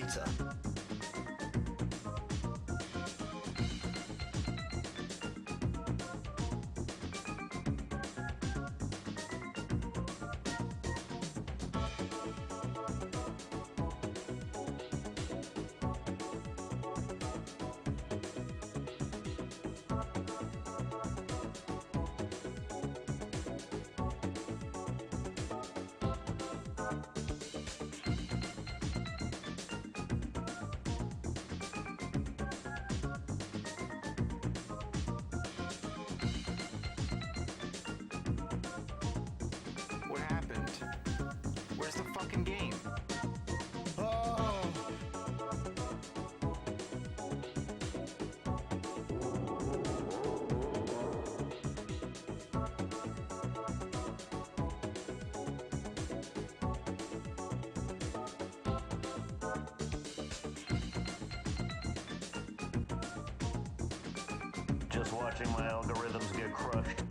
Parvinator. What happened? Where's the fucking game? Oh! Just watching my algorithms get crushed.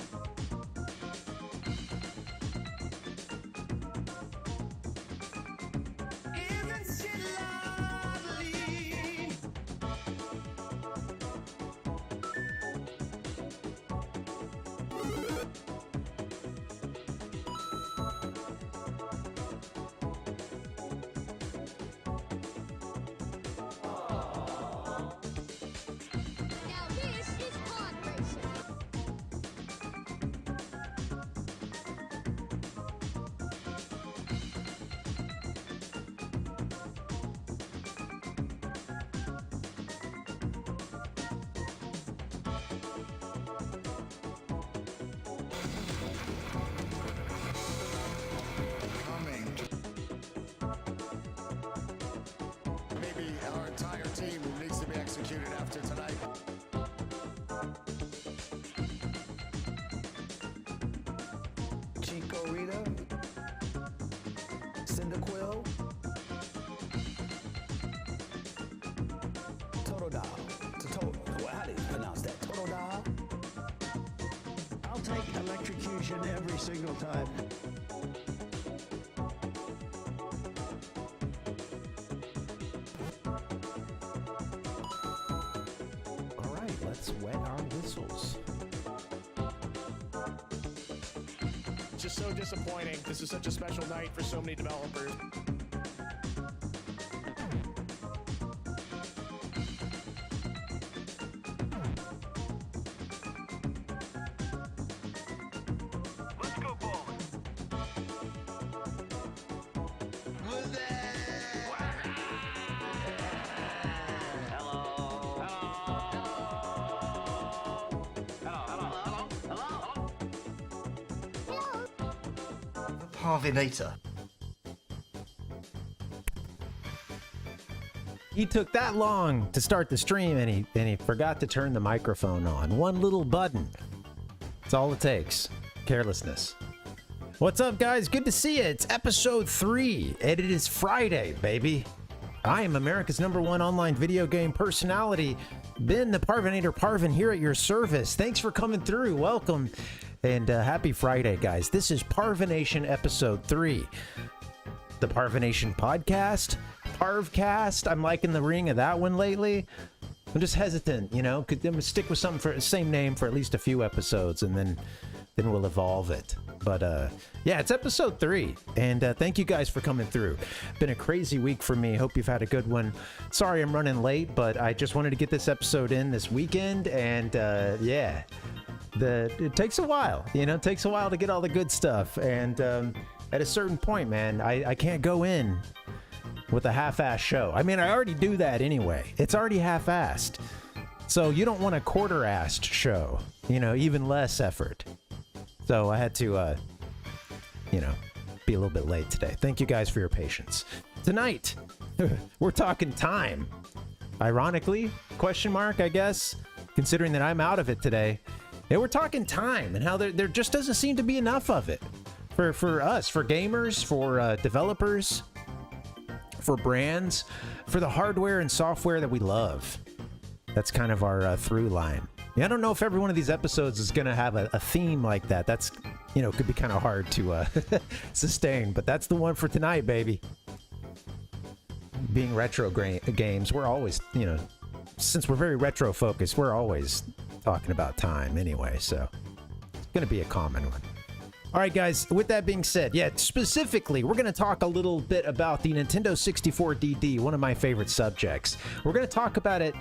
Now this is pod racing. Coming. Maybe our entire team needs to be executed after tonight. Chico Rita? Cyndaquil? Totodile. Well, how do you pronounce that? Totodile? I'll take electrocution every single time. All right, let's wet our whistles. Just so disappointing. This is such a special night for so many developers. Let's go bowling. Parvinator. He took that long to start the stream, and he forgot to turn the microphone on. One little button. That's all it takes. Carelessness. What's up, guys? Good to see you. It's episode 3, and it is Friday, baby. I am America's #1 online video game personality, Ben the Parvinator Parvin, here at your service. Thanks for coming through. Welcome, and happy Friday, guys. This is Parvination episode 3. The Parvination podcast, Parvcast. I'm liking the ring of that one lately. I'm just hesitant, you know. I'm gonna stick with something for the same name for at least a few episodes, and then we'll evolve it. But yeah, it's episode 3, and thank you guys for coming through. Been a crazy week for me. Hope you've had a good one. Sorry I'm running late, but I just wanted to get this episode in this weekend, and yeah, it takes a while. You know, it takes a while to get all the good stuff, and at a certain point, man, I can't go in with a half-assed show. I mean, I already do that anyway. It's already half-assed. So you don't want a quarter-assed show, you know, even less effort. So I had to, you know, be a little bit late today. Thank you guys for your patience. Tonight, we're talking time. Ironically, question mark, I guess, considering that I'm out of it today. Yeah, we're talking time and how there just doesn't seem to be enough of it for us, for gamers, for developers, for brands, for the hardware and software that we love. That's kind of our through line. Yeah, I don't know if every one of these episodes is going to have a theme like that. That's, you know, could be kind of hard to sustain, but that's the one for tonight, baby. being retro games, we're always, you know, since we're very retro focused, we're always talking about time anyway, so it's going to be a common one. All right, guys, with that being said, yeah, specifically, we're going to talk a little bit about the Nintendo 64 DD, one of my favorite subjects. We're going to talk about it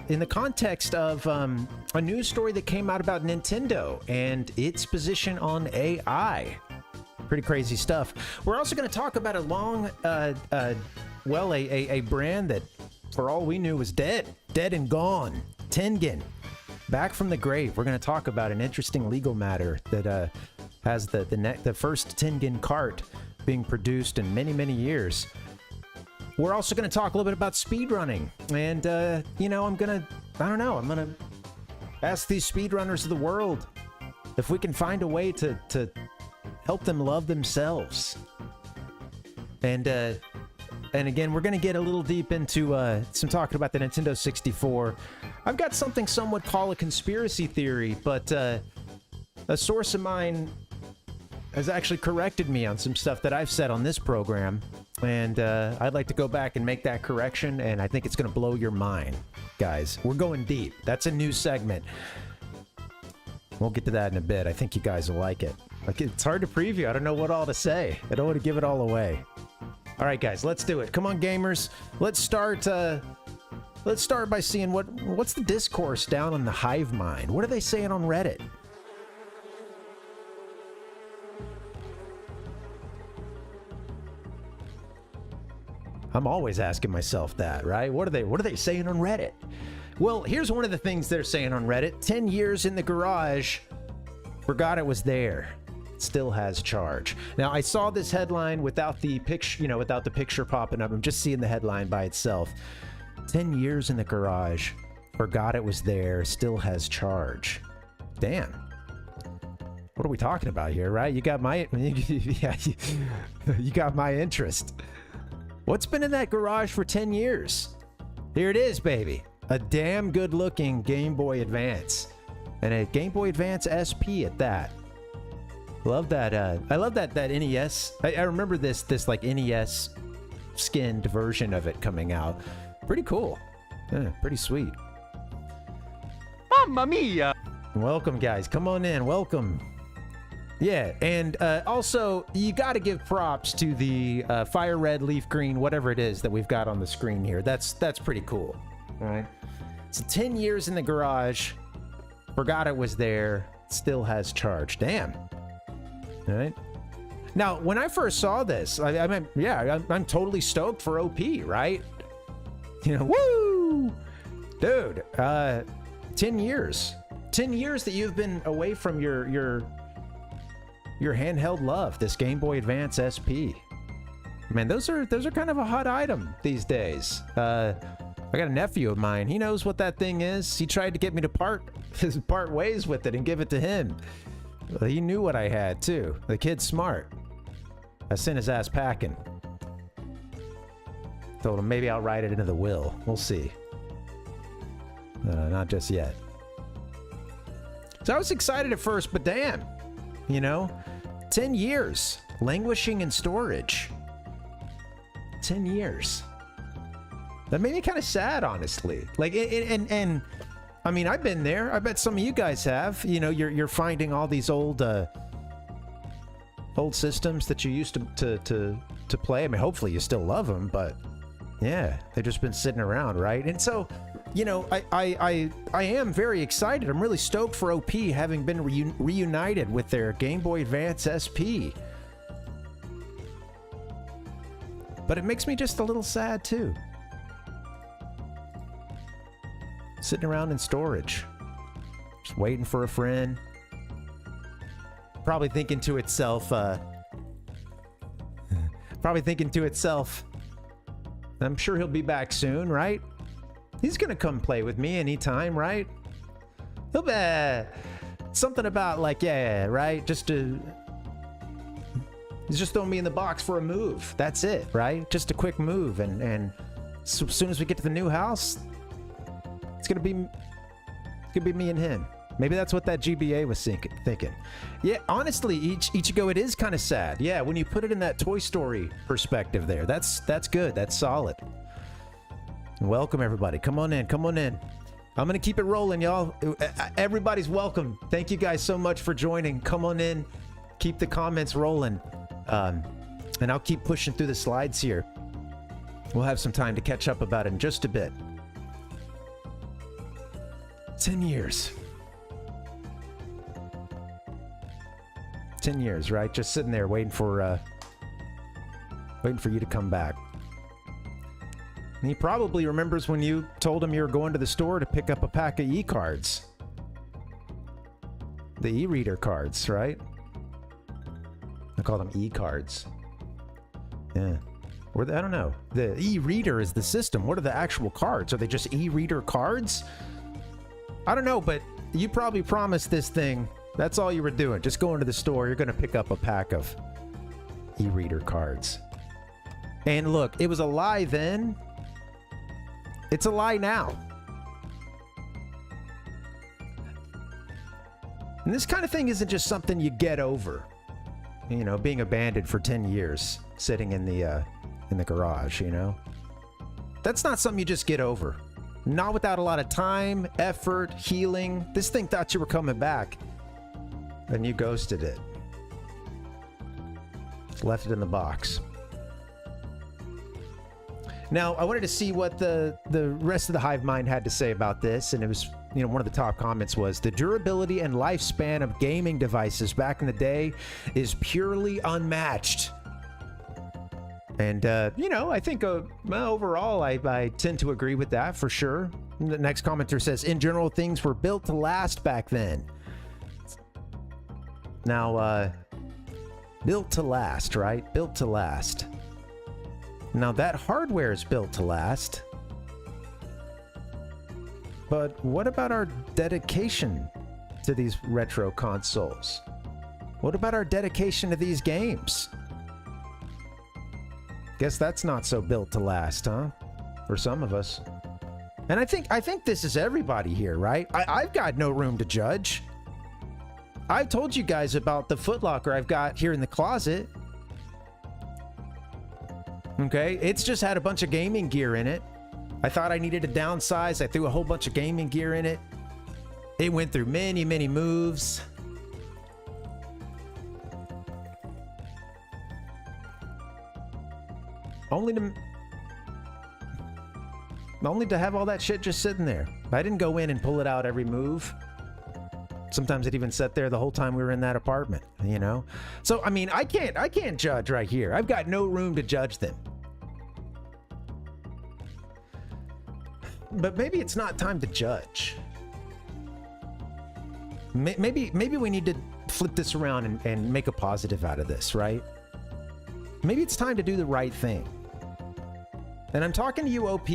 in the context of a news story that came out about Nintendo and its position on AI. Pretty crazy stuff. We're also going to talk about a long, a brand that, for all we knew, was dead and gone. Tengen. Back from the grave. We're going to talk about an interesting legal matter that has the first Tengen cart being produced in many, many years. We're also going to talk a little bit about speedrunning. And, you know, I'm going to ask these speedrunners of the world if we can find a way to help them love themselves. And again, we're going to get a little deep into some talking about the Nintendo 64. I've got something some would call a conspiracy theory, but a source of mine has actually corrected me on some stuff that I've said on this program, and I'd like to go back and make that correction, and I think it's going to blow your mind, guys. We're going deep. That's a new segment. We'll get to that in a bit. I think you guys will like it. Like, it's hard to preview. I don't know what all to say. I don't want to give it all away. All right, guys, let's do it. Come on, gamers. Let's start by seeing what's the discourse down on the hive mind. What are they saying on Reddit? I'm always asking myself that, right? What are they saying on Reddit? Well, here's one of the things they're saying on Reddit. 10 years in the garage. Forgot it was there. Still has charge. Now, I saw this headline without the picture, without the picture popping up. I'm just seeing the headline by itself. 10 years in the garage. Forgot it was there. Still has charge. Damn. What are we talking about here, right? You got my you got my interest. What's been in that garage for 10 years? Here it is, baby. A damn good-looking Game Boy Advance. And a Game Boy Advance SP at that. Love that. I love that NES. I remember this like NES skinned version of it coming out. Pretty cool. Yeah, pretty sweet. Mamma mia! Welcome, guys. Come on in. Welcome. Yeah, and also, you got to give props to the fire red, leaf green, whatever it is that we've got on the screen here. That's pretty cool. All right. So 10 years in the garage. Forgot it was there. Still has charge. Damn. All right. Now, when I first saw this, I'm totally stoked for OP, right? You know, woo! Dude, 10 years. 10 years that you've been away from your handheld love, this Game Boy Advance SP. Man, those are kind of a hot item these days. I got a nephew of mine. He knows what that thing is. He tried to get me to part ways with it and give it to him. Well, he knew what I had too. The kid's smart. I sent his ass packing. Told him maybe I'll write it into the will. We'll see. Not just yet. So I was excited at first, but damn, 10 years languishing in storage. 10 years. That made me kind of sad, honestly. Like, and I mean, I've been there. I bet some of you guys have. You're finding all these old systems that you used to play. I mean, hopefully you still love them, but yeah, they've just been sitting around, right? And so, I am very excited. I'm really stoked for OP having been reunited with their Game Boy Advance SP. But it makes me just a little sad too. Sitting around in storage, just waiting for a friend. Probably thinking to itself, I'm sure he'll be back soon, right? He's gonna come play with me anytime, right? He'll be something about like, yeah, right? He's just throwing me in the box for a move. That's it, right? Just a quick move, and so as soon as we get to the new house, it's gonna be me and him. Maybe that's what that GBA was thinking. Yeah, honestly, Ichigo, it is kind of sad. Yeah, when you put it in that Toy Story perspective there, that's good. That's solid. Welcome, everybody. Come on in. Come on in. I'm going to keep it rolling, y'all. Everybody's welcome. Thank you guys so much for joining. Come on in. Keep the comments rolling. And I'll keep pushing through the slides here. We'll have some time to catch up about it in just a bit. 10 years. 10 years, right? Just sitting there waiting for you to come back. And he probably remembers when you told him you were going to the store to pick up a pack of e-cards. The e-reader cards, right? I call them e-cards. Yeah. Or I don't know. The e-reader is the system. What are the actual cards? Are they just e-reader cards? I don't know, but you probably promised this thing. That's all you were doing. Just going to the store. You're going to pick up a pack of e-reader cards. And look, it was a lie then. It's a lie now. And this kind of thing isn't just something you get over. You know, being abandoned for 10 years, sitting in the garage, you know? That's not something you just get over. Not without a lot of time, effort, healing. This thing thought you were coming back. And you ghosted it. Left it in the box. Now, I wanted to see what the rest of the hive mind had to say about this, and it was, you know, one of the top comments was, the durability and lifespan of gaming devices back in the day is purely unmatched. And, you know, I think well, overall, I tend to agree with that for sure. The next commenter says, in general, things were built to last back then. Now, built to last, right? Built to last. Now that hardware is built to last. But what about our dedication to these retro consoles? What about our dedication to these games? Guess that's not so built to last, huh? For some of us. And I think this is everybody here, right? I've got no room to judge. I've told you guys about the footlocker I've got here in the closet. Okay, it's just had a bunch of gaming gear in it. I thought I needed to downsize. I threw a whole bunch of gaming gear in it. It went through many, many moves. Only to have all that shit just sitting there. I didn't go in and pull it out every move. Sometimes it even sat there the whole time we were in that apartment, you know? So, I mean, I can't judge right here. I've got no room to judge them. But maybe it's not time to judge. Maybe we need to flip this around and make a positive out of this, right? Maybe it's time to do the right thing. And I'm talking to you, OP,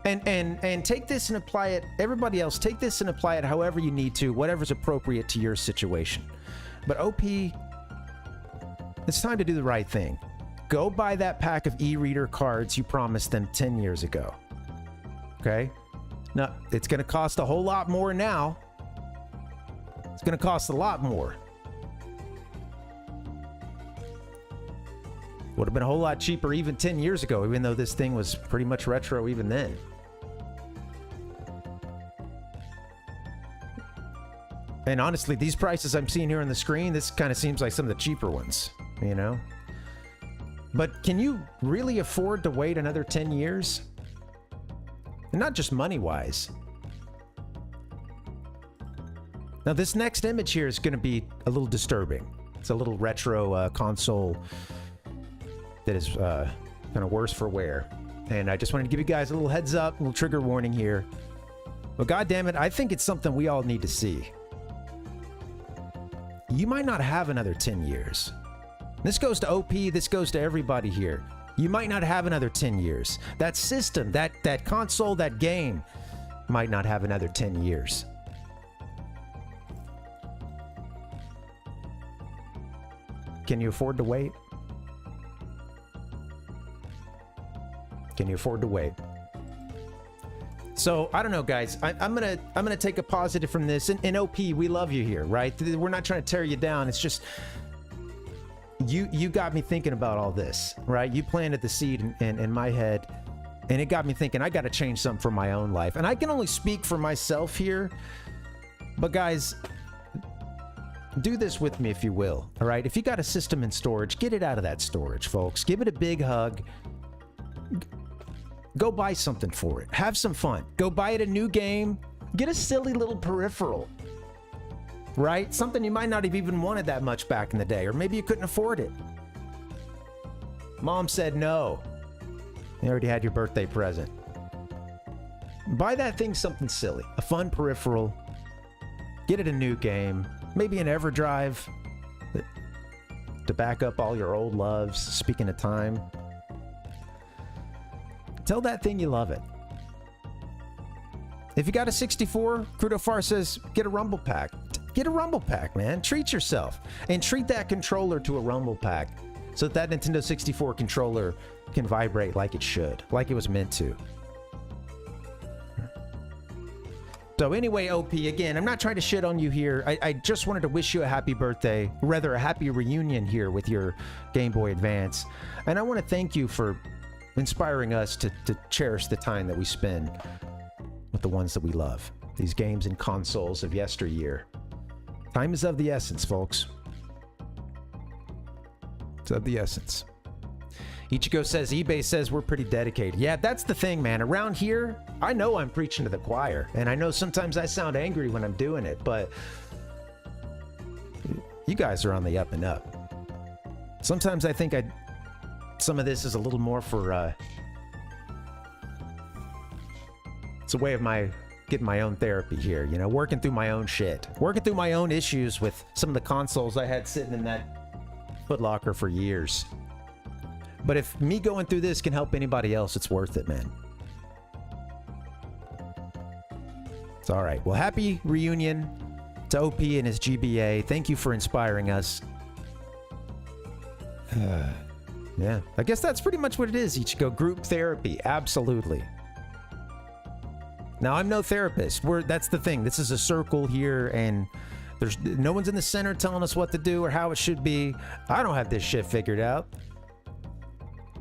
and take this and apply it. Everybody else, take this and apply it however you need to, whatever's appropriate to your situation. But OP, it's time to do the right thing. Go buy that pack of e-reader cards you promised them 10 years ago. Okay? Now, it's going to cost a whole lot more now. It's going to cost a lot more. Would have been a whole lot cheaper even 10 years ago, even though this thing was pretty much retro even then. And honestly, these prices I'm seeing here on the screen, this kind of seems like some of the cheaper ones, you know? But can you really afford to wait another 10 years? And not just money-wise. Now, this next image here is going to be a little disturbing. It's a little retro console that is kind of worse for wear. And I just wanted to give you guys a little heads up, a little trigger warning here. But goddammit, I think it's something we all need to see. You might not have another 10 years. This goes to OP, this goes to everybody here. You might not have another 10 years. That system, that console, that game might not have another 10 years. Can you afford to wait? Can you afford to wait? So I don't know, guys. I'm gonna take a positive from this. And OP, we love you here, right? We're not trying to tear you down. It's just you got me thinking about all this, right? You planted the seed in my head, and it got me thinking. I got to change something for my own life, and I can only speak for myself here. But guys, do this with me if you will. All right? If you got a system in storage, get it out of that storage, folks. Give it a big hug. Go buy something for it. Have some fun. Go buy it a new game. Get a silly little peripheral. Right? Something you might not have even wanted that much back in the day, or maybe you couldn't afford it. Mom said no. You already had your birthday present. Buy that thing something silly. A fun peripheral. Get it a new game. Maybe an EverDrive to back up all your old loves. Speaking of time. Tell that thing you love it. If you got a 64, Crudofar says, get a Rumble Pack. Get a Rumble Pack, man. Treat yourself. And treat that controller to a Rumble Pack so that Nintendo 64 controller can vibrate like it should, like it was meant to. So anyway, OP, again, I'm not trying to shit on you here. I just wanted to wish you a happy birthday, rather a happy reunion here with your Game Boy Advance. And I want to thank you for inspiring us to cherish the time that we spend with the ones that we love. These games and consoles of yesteryear. Time is of the essence, folks. It's of the essence. Ichigo says, eBay says we're pretty dedicated. Yeah, that's the thing, man. Around here, I know I'm preaching to the choir. And I know sometimes I sound angry when I'm doing it, but you guys are on the up and up. Sometimes I think some of this is a little more for it's a way of getting my own therapy here, you know, working through my own shit, working through my own issues with some of the consoles I had sitting in that Foot Locker for years. But if me going through this can help anybody else, it's worth it, man. It's all right. Well, happy reunion to OP and his GBA. Thank you for inspiring us. Yeah, I guess that's pretty much what it is, Ichigo. Group therapy. Absolutely. Now, I'm no therapist. That's the thing. This is a circle here, and there's no one's in the center telling us what to do or how it should be. I don't have this shit figured out.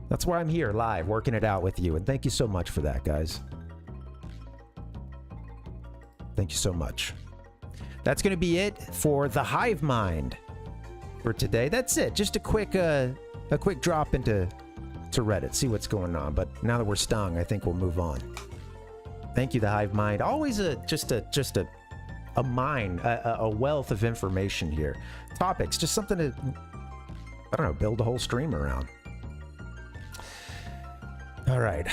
That's why I'm here live, working it out with you. And thank you so much for that, guys. Thank you so much. That's going to be it for the Hive Mind for today. That's it. Just a quick drop into Reddit, see what's going on. But now that we're stung, I think we'll move on. Thank you, the Hive Mind. Always just a mine, a wealth of information here. Topics, just something to, I don't know, build a whole stream around. All right.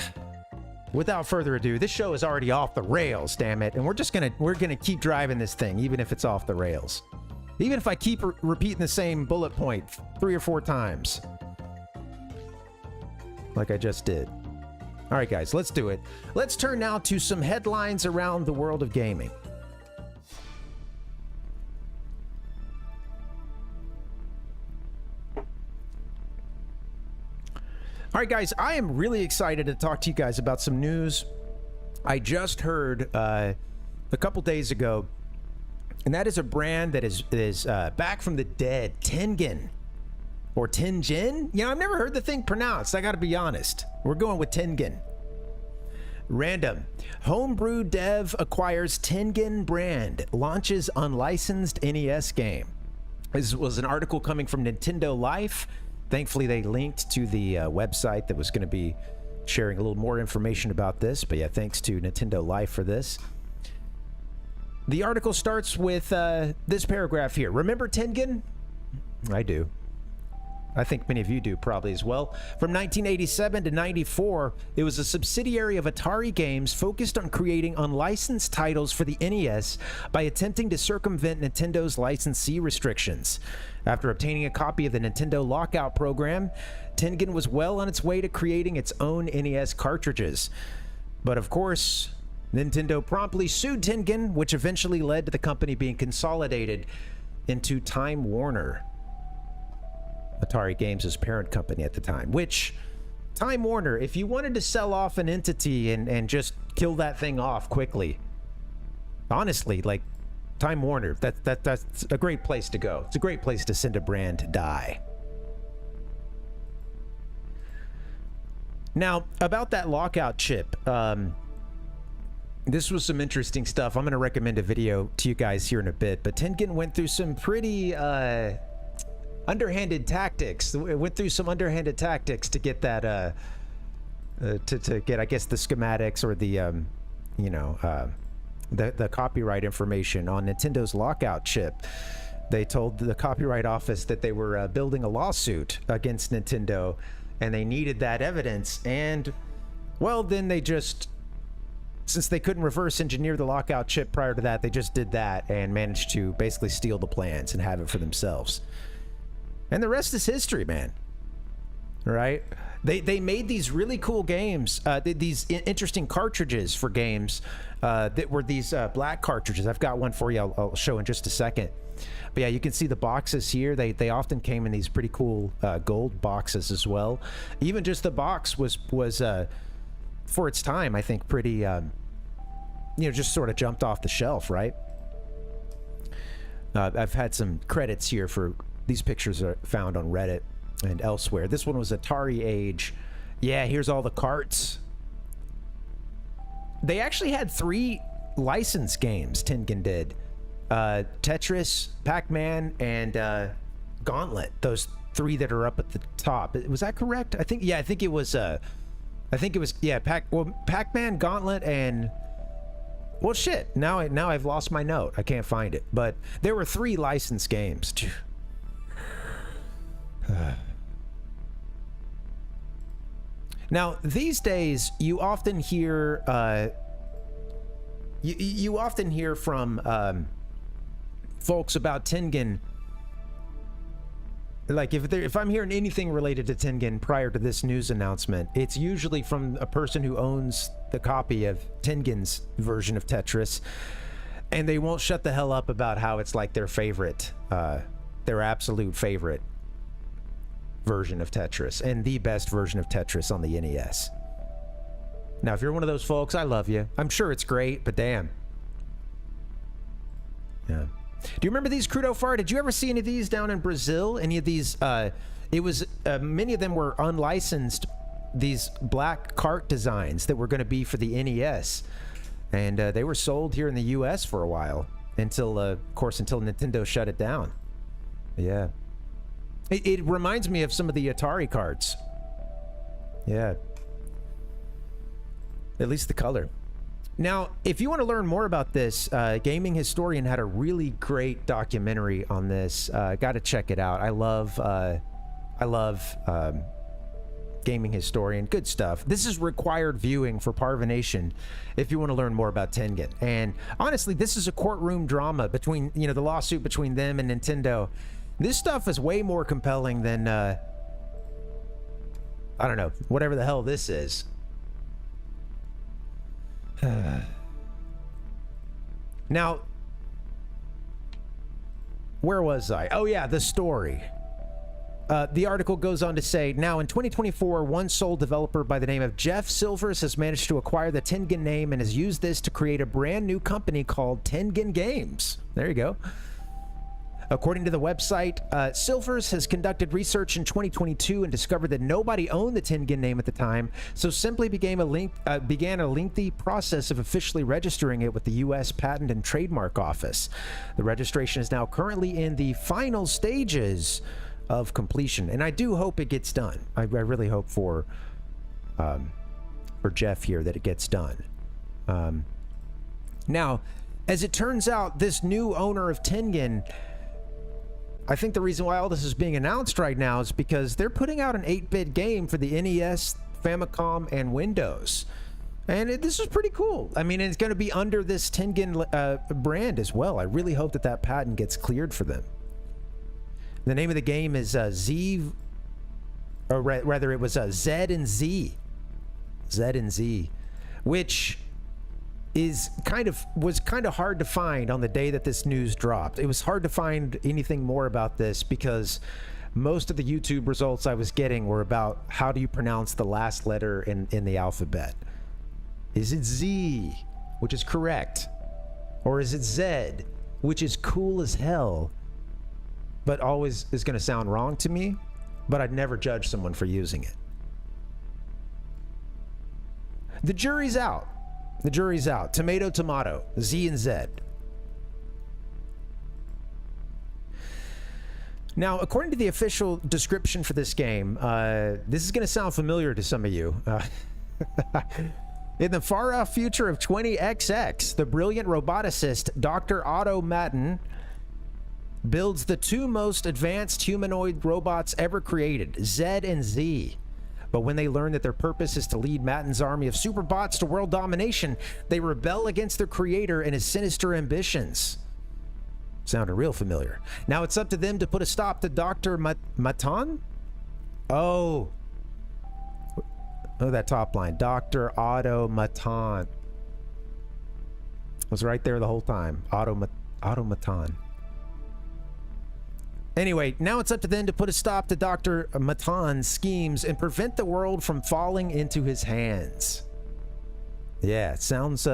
Without further ado, this show is already off the rails, damn it. And we're gonna keep driving this thing, even if it's off the rails. Even if I keep repeating the same bullet point 3 or 4 times. Like I just did. All right, guys, let's do it. Let's turn now to some headlines around the world of gaming. All right, guys, I am really excited to talk to you guys about some news I just heard a couple days ago, and that is a brand that is back from the dead, TENGEN. Or TENGEN? You know, I've never heard the thing pronounced, I gotta be honest. We're going with TENGEN. Random. Homebrew dev acquires TENGEN brand, launches unlicensed NES game. This was an article coming from Nintendo Life. Thankfully, they linked to the website that was going to be sharing a little more information about this. But yeah, thanks to Nintendo Life for this. The article starts with this paragraph here. Remember TENGEN? I do. I think many of you do probably as well. From 1987 to 94, it was a subsidiary of Atari Games focused on creating unlicensed titles for the NES by attempting to circumvent Nintendo's licensee restrictions. After obtaining a copy of the Nintendo Lockout program, TENGEN was well on its way to creating its own NES cartridges. But of course, Nintendo promptly sued TENGEN, which eventually led to the company being consolidated into Time Warner, Atari Games' parent company at the time. Which, Time Warner, if you wanted to sell off an entity and just kill that thing off quickly. Honestly, like, Time Warner, that's a great place to go. It's a great place to send a brand to die. Now, about that lockout chip, this was some interesting stuff. I'm going to recommend a video to you guys here in a bit, but Tengen went through some pretty underhanded tactics. It went through some underhanded tactics to get that, to get, I guess, the schematics or the, you know, the copyright information on Nintendo's lockout chip. They told the Copyright Office that they were building a lawsuit against Nintendo, and they needed that evidence. And, well, then they just, since they couldn't reverse engineer the lockout chip prior to that, they just did that and managed to basically steal the plans and have it for themselves. And the rest is history, man. Right? They made these really cool games, these interesting cartridges for games that were these black cartridges. I've got one for you I'll show in just a second. But yeah, you can see the boxes here. They often came in these pretty cool gold boxes as well. Even just the box was for its time, I think, pretty, you know, just sort of jumped off the shelf, right? I've had some credits here for these pictures are found on Reddit and elsewhere. This one was Atari Age. Yeah, here's all the carts. They actually had 3 licensed games, Tengen did. Tetris, Pac-Man, and Gauntlet. Those 3 that are up at the top. Was that correct? I think, yeah, I think it was, yeah, Pac-Man, Gauntlet, and, well, shit, now I've lost my note. I can't find it. But there were 3 licensed games. Now, these days, you often hear, you often hear from folks about Tengen. Like, if I'm hearing anything related to Tengen prior to this news announcement, it's usually from a person who owns the copy of Tengen's version of Tetris, and they won't shut the hell up about how it's like their favorite, their absolute favorite version of Tetris, and the best version of Tetris on the NES. Now, if you're one of those folks, I love you. I'm sure it's great, but damn. Yeah. Do you remember these, Crudo Far? Did you ever see any of these down in Brazil? Any of these, it was, many of them were unlicensed, these black cart designs that were going to be for the NES. And they were sold here in the US for a while, until, of course, until Nintendo shut it down. Yeah. It reminds me of some of the Atari cards. Yeah. At least the color. Now, if you want to learn more about this, Gaming Historian had a really great documentary on this. Got to check it out. I love Gaming Historian. Good stuff. This is required viewing for Parvination if you want to learn more about Tengen. And honestly, this is a courtroom drama between, you know, the lawsuit between them and Nintendo. This stuff is way more compelling than, I don't know, whatever the hell this is. Now, where was I? Oh yeah, the story. The article goes on to say, now in 2024, one sole developer by the name of Jeff Silvers has managed to acquire the Tengen name and has used this to create a brand new company called Tengen Games. There you go. According to the website, Silvers has conducted research in 2022 and discovered that nobody owned the Tengen name at the time, so simply began a lengthy process of officially registering it with the U.S. Patent and Trademark Office. The registration is now currently in the final stages of completion, and I do hope it gets done. I really hope for Jeff here that it gets done. Now, as it turns out, this new owner of Tengen, I think the reason why all this is being announced right now is because they're putting out an 8-bit game for the NES, Famicom, and Windows. And this is pretty cool. I mean, it's going to be under this Tengen brand as well. I really hope that that patent gets cleared for them. The name of the game is Z, or rather it was Z and Z. Z and Z, which was kind of hard to find on the day that this news dropped. It was hard to find anything more about this because most of the YouTube results I was getting were about how do you pronounce the last letter in the alphabet. Is it Z, which is correct? Or is it Z, which is cool as hell, but always is going to sound wrong to me, but I'd never judge someone for using it? The jury's out. The jury's out. Tomato, tomato. Z and Z. Now, according to the official description for this game, this is going to sound familiar to some of you. In the far-off future of 20XX, the brilliant roboticist Dr. Otto Matten builds the two most advanced humanoid robots ever created, Zed and Z. But when they learn that their purpose is to lead Matten's army of superbots to world domination, they rebel against their creator and his sinister ambitions. Sounded real familiar. Now it's up to them to put a stop to Dr. Matan? Oh, that top line. Dr. Otto Matan. Was right there the whole time. Otto Matan. Anyway, now it's up to them to put a stop to Dr. Matan's schemes and prevent the world from falling into his hands. Yeah, it sounds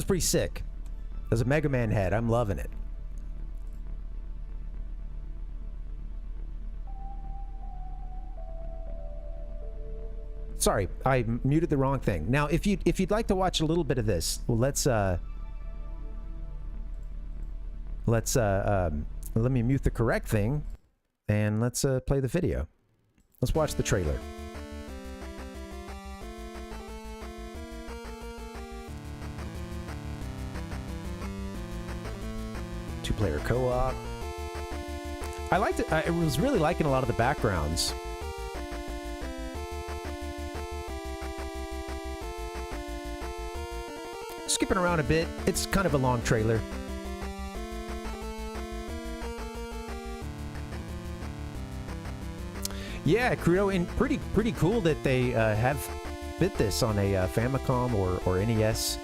pretty sick. As a Mega Man head, I'm loving it. Sorry, I muted the wrong thing. Now, if you'd like to watch a little bit of this, well, let me mute the correct thing, and let's play the video. Let's watch the trailer. Two-player co-op. I liked it. I was really liking a lot of the backgrounds. Skipping around a bit. It's kind of a long trailer. Yeah, Crudo, and pretty cool that they have fit this on a Famicom or NES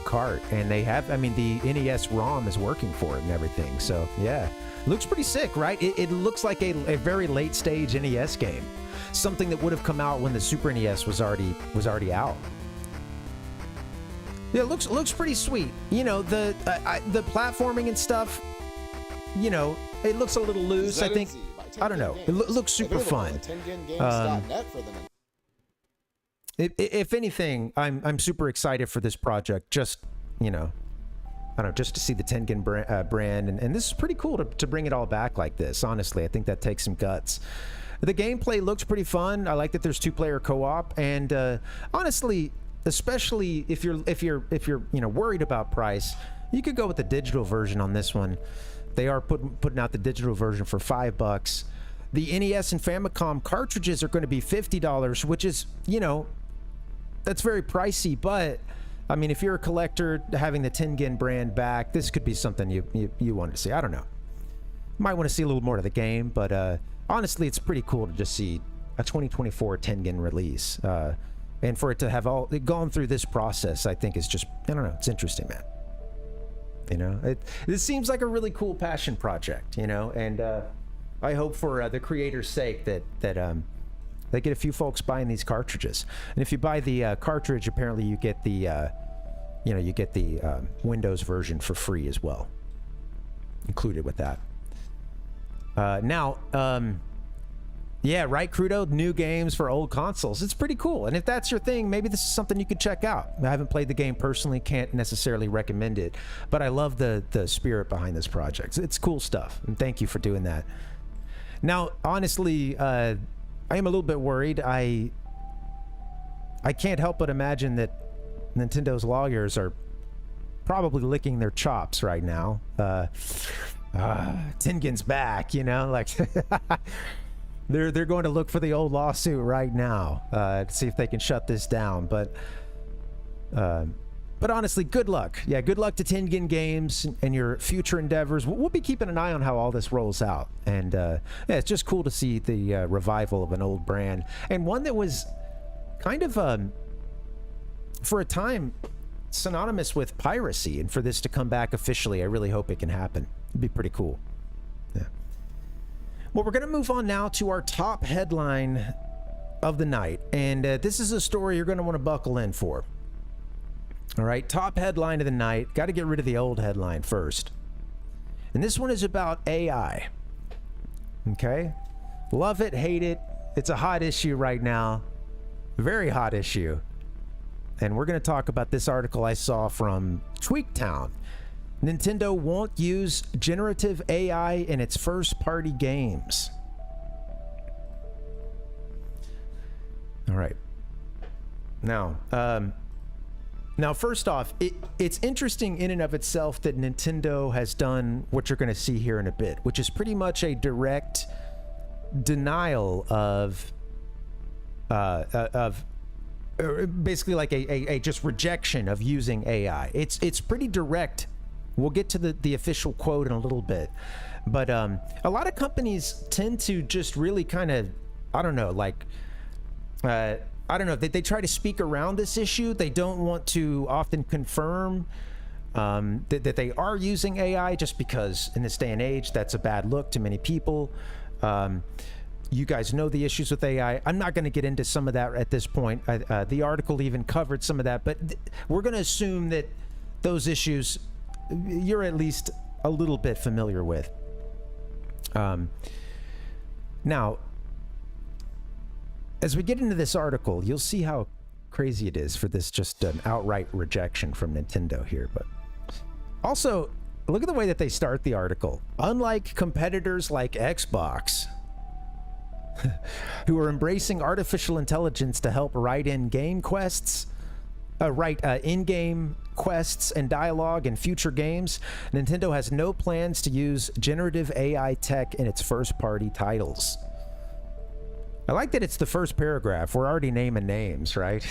cart, and they have. I mean, the NES ROM is working for it and everything. So yeah, looks pretty sick, right? It looks like a very late stage NES game, something that would have come out when the Super NES was already out. Yeah, it looks pretty sweet. You know, the platforming and stuff. You know, it looks a little loose. I think. I don't know. It looks super fun. If anything, I'm super excited for this project. Just, you know, I don't know, just to see the Tengen brand, and this is pretty cool to bring it all back like this. Honestly, I think that takes some guts. The gameplay looks pretty fun. I like that there's two-player co-op, and honestly, especially if you're you know, worried about price, you could go with the digital version on this one. They are putting out the digital version for $5. The NES and Famicom cartridges are going to be $50, which is, you know, that's very pricey. But I mean, if you're a collector, having the Tengen brand back, this could be something you want to see. I don't know. Might want to see a little more of the game, but honestly, it's pretty cool to just see a 2024 Tengen release, and for it to have gone through this process, I think is just, I don't know, it's interesting, man. You know, this seems like a really cool passion project, you know, and I hope for the creator's sake that they get a few folks buying these cartridges. And if you buy the cartridge, apparently you get the Windows version for free as well, included with that. Yeah, right, Crudo? New games for old consoles. It's pretty cool. And if that's your thing, maybe this is something you could check out. I haven't played the game personally, can't necessarily recommend it, but I love the spirit behind this project. It's cool stuff, and thank you for doing that. Now, honestly, I am a little bit worried. I can't help but imagine that Nintendo's lawyers are probably licking their chops right now. Tengen's back, you know, like... They're going to look for the old lawsuit right now to see if they can shut this down. But honestly, good luck. Yeah, good luck to Tengen Games and your future endeavors. We'll be keeping an eye on how all this rolls out. And yeah, it's just cool to see the revival of an old brand, and one that was kind of for a time synonymous with piracy. And for this to come back officially, I really hope it can happen. It'd be pretty cool. Yeah. Well, we're going to move on now to our top headline of the night, and this is a story you're going to want to buckle in for. All right, top headline of the night. Got to get rid of the old headline first. And this one is about AI. Okay? Love it, hate it. It's a hot issue right now. Very hot issue. And we're going to talk about this article I saw from Tweaktown. Nintendo won't use generative AI in its first-party games. All right. Now, first off, it's interesting in and of itself that Nintendo has done what you're going to see here in a bit, which is pretty much a direct denial of basically like a just rejection of using AI. It's pretty direct. We'll get to the official quote in a little bit, but a lot of companies tend to just really kind of, I don't know, like I don't know, they try to speak around this issue. They don't want to often confirm that they are using AI, just because in this day and age that's a bad look to many people. You guys know the issues with AI. I'm not going to get into some of that at this point. The article even covered some of that, but we're going to assume that those issues you're at least a little bit familiar with. Now, as we get into this article, you'll see how crazy it is for this just an outright rejection from Nintendo here. But also, look at the way that they start the article. Unlike competitors like Xbox, who are embracing artificial intelligence to help write in-game quests, in-game quests and dialogue in future games, Nintendo has no plans to use generative AI tech in its first-party titles. I like that it's the first paragraph. We're already naming names, right?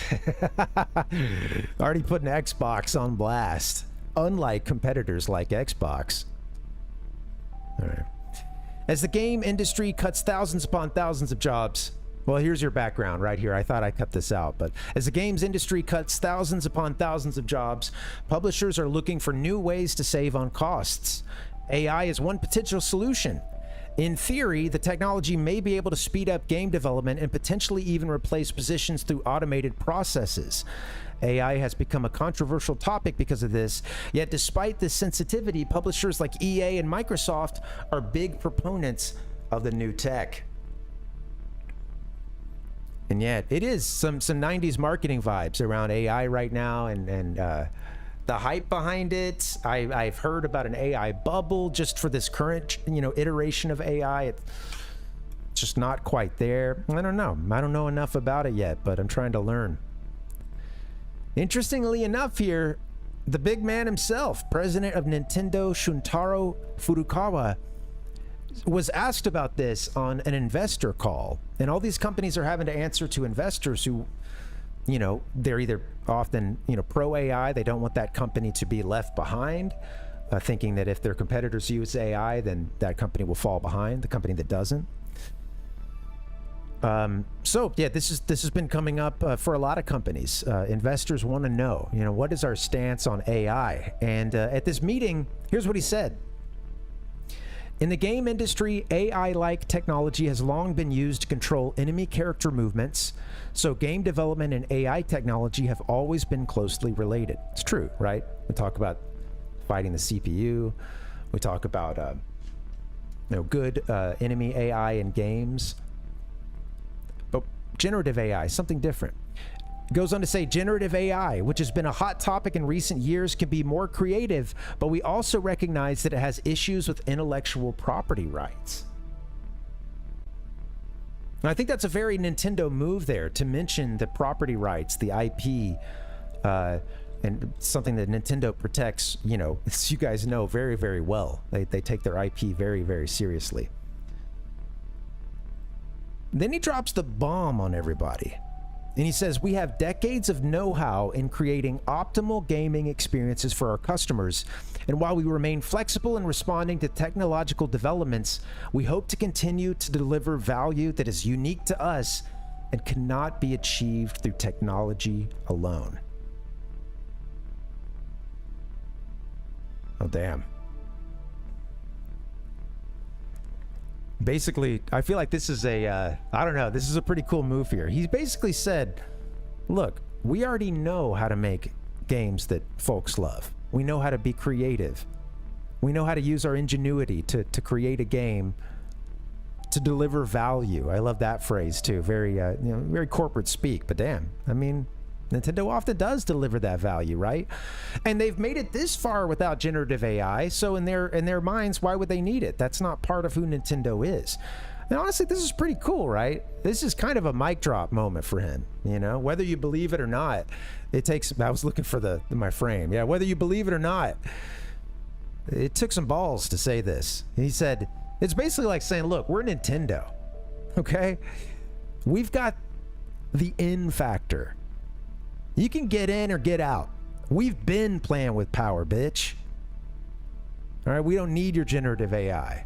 Already putting Xbox on blast. Unlike competitors like Xbox. All right. As the game industry cuts thousands upon thousands of jobs. Well, here's your background right here. I thought I cut this out, but as the games industry cuts thousands upon thousands of jobs, publishers are looking for new ways to save on costs. AI is one potential solution. In theory, the technology may be able to speed up game development and potentially even replace positions through automated processes. AI has become a controversial topic because of this, yet despite this sensitivity, publishers like EA and Microsoft are big proponents of the new tech. And yet, it is some 90s marketing vibes around AI right now, and the hype behind it. I've heard about an AI bubble just for this current, iteration of AI. It's just not quite there. I don't know. I don't know enough about it yet, but I'm trying to learn. Interestingly enough here, the big man himself, president of Nintendo, Shuntaro Furukawa, was asked about this on an investor call. And all these companies are having to answer to investors who, they're either often, pro AI. They don't want that company to be left behind, thinking that if their competitors use AI, then that company will fall behind, the company that doesn't. So yeah, this has been coming up for a lot of companies. Investors want to know, what is our stance on AI? And at this meeting, here's what he said. In the game industry, AI-like technology has long been used to control enemy character movements, so game development and AI technology have always been closely related. It's true, right? We talk about fighting the CPU. We talk about, good enemy AI in games. But generative AI, something different. Goes on to say generative AI, which has been a hot topic in recent years, can be more creative, but we also recognize that it has issues with intellectual property rights. And I think that's a very Nintendo move there, to mention the property rights, the IP, and something that Nintendo protects, as you guys know, very, very well. They take their IP very, very seriously. Then he drops the bomb on everybody. And he says, we have decades of know-how in creating optimal gaming experiences for our customers. And while we remain flexible in responding to technological developments, we hope to continue to deliver value that is unique to us and cannot be achieved through technology alone. Oh, damn. basically, I feel like this is a, I don't know, this is a pretty cool move here. He basically said, look, we already know how to make games that folks love. We know how to be creative. We know how to use our ingenuity to create a game to deliver value. I love that phrase too. Very, very corporate speak, but damn, I mean, Nintendo often does deliver that value, right? And they've made it this far without generative AI, so in their minds, why would they need it? That's not part of who Nintendo is. And honestly, this is pretty cool, right? This is kind of a mic drop moment for him, you know? Whether you believe it or not, it takes... I was looking for my frame. Yeah, whether you believe it or not, it took some balls to say this. He said, it's basically like saying, look, we're Nintendo, okay? We've got the in factor. You can get in or get out. We've been playing with power, bitch. All right, we don't need your generative AI.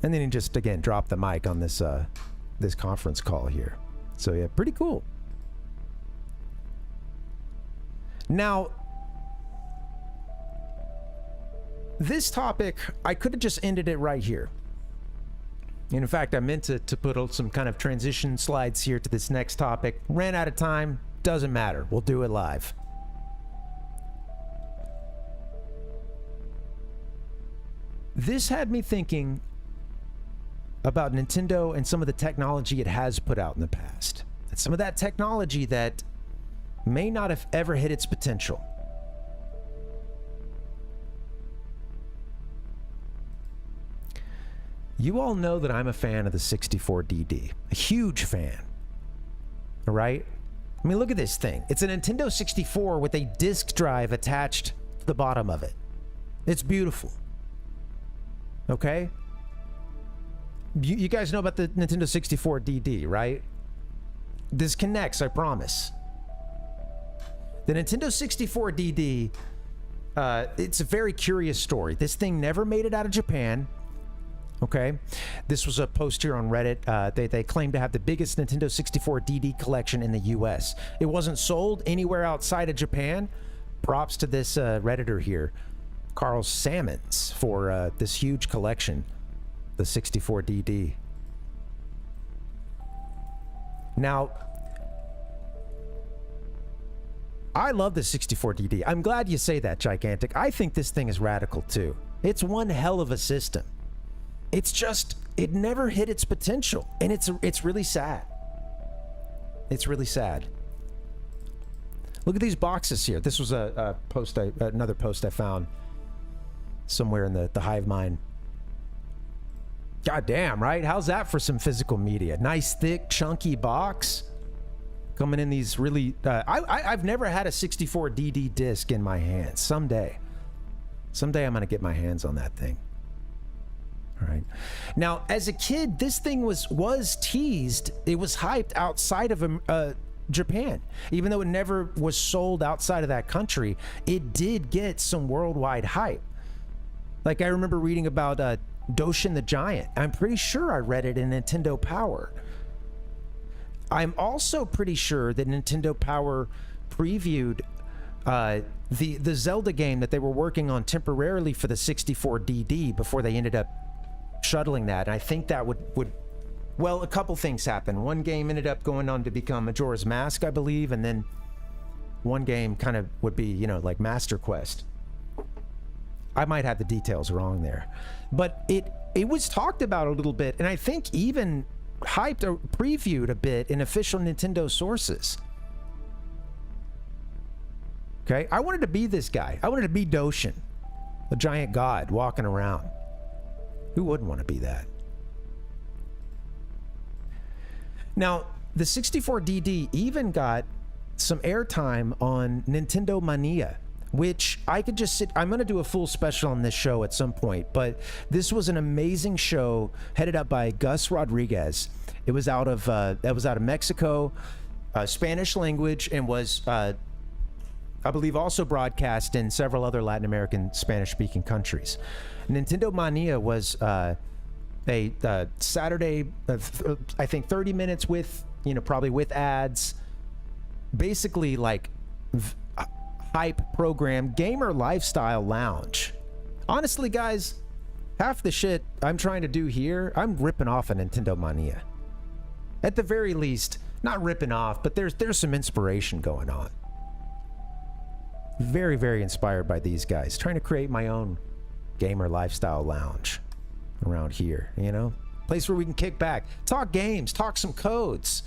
And then he just, again, dropped the mic on this this conference call here. So yeah, pretty cool. Now, this topic, I could have just ended it right here. And in fact, I meant to put some kind of transition slides here to this next topic. Ran out of time. Doesn't matter. We'll do it live. This had me thinking about Nintendo and some of the technology it has put out in the past. And some of that technology that may not have ever hit its potential. You all know that I'm a fan of the 64DD. A huge fan. All right? I mean, look at this thing. It's a Nintendo 64 with a disk drive attached to the bottom of it. It's beautiful. Okay? You guys know about the Nintendo 64DD, right? This connects, I promise. The Nintendo 64DD, it's a very curious story. This thing never made it out of Japan. Okay, this was a post here on Reddit. They claim to have the biggest Nintendo 64DD collection in the US. It wasn't sold anywhere outside of Japan. Props to this Redditor here, Carl Sammons, for this huge collection, the 64DD. Now, I love the 64DD. I'm glad you say that, Gigantic. I think this thing is radical too. It's one hell of a system. It's just, it never hit its potential, and it's really sad. It's really sad. Look at these boxes here. This was a post, another post I found somewhere in the hive mind. God damn, right? How's that for some physical media? Nice, thick, chunky box. Coming in these really... I've never had a 64DD disc in my hands. Someday I'm going to get my hands on that thing. All right. Now, as a kid, this thing was teased. It was hyped outside of Japan. Even though it never was sold outside of that country, it did get some worldwide hype. Like, I remember reading about Doshin the Giant. I'm pretty sure I read it in Nintendo Power. I'm also pretty sure that Nintendo Power previewed the Zelda game that they were working on temporarily for the 64DD before they ended up shuttling that. And I think that would well, a couple things happened. One game ended up going on to become Majora's Mask, I believe, and then one game kind of would be, you know, like Master Quest. I might have the details wrong there, but it was talked about a little bit, and I think even hyped or previewed a bit in official Nintendo sources. Okay, I wanted to be this guy. I wanted to be Doshin, a giant god walking around. Who wouldn't want to be that? Now, the 64DD even got some airtime on Nintendo Mania, which I could just sit... I'm going to do a full special on this show at some point, but this was an amazing show headed up by Gus Rodriguez. It was out of Mexico, Spanish language, and was, I believe, also broadcast in several other Latin American Spanish-speaking countries. Nintendo Mania was a Saturday, I think 30 minutes with, you know, probably with ads, basically like hype program, gamer lifestyle lounge Honestly, guys, half the shit I'm trying to do here, I'm ripping off a Nintendo Mania. At the very least, not ripping off, but there's some inspiration going on. Very, very inspired by these guys. Trying to create my own gamer lifestyle lounge around here, you know? Place where we can kick back, talk games, talk some codes,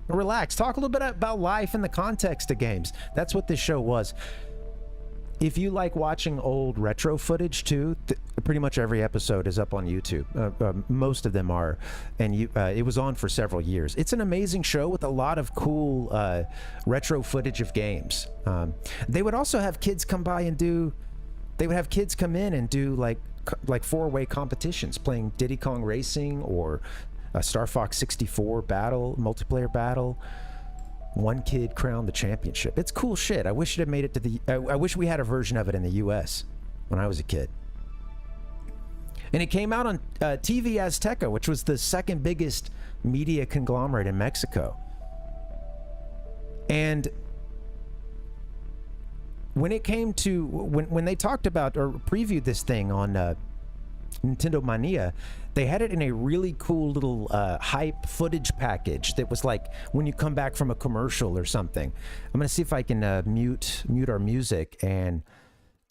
relax, talk a little bit about life in the context of games. That's what this show was. If you like watching old retro footage too, pretty much every episode is up on YouTube. Most of them are, and it was on for several years. It's an amazing show with a lot of cool retro footage of games. They would also have kids come by and do. They would have kids come in and do like four-way competitions, playing Diddy Kong Racing or a Star Fox 64 battle, multiplayer battle. One kid crowned the championship. It's cool shit. I wish it had made it to the... I wish we had a version of it in the US when I was a kid. And it came out on TV Azteca, which was the second biggest media conglomerate in Mexico. And when it came to... When they talked about or previewed this thing on Nintendo Mania, they had it in a really cool little hype footage package that was like when you come back from a commercial or something. I'm gonna see if I can mute our music, and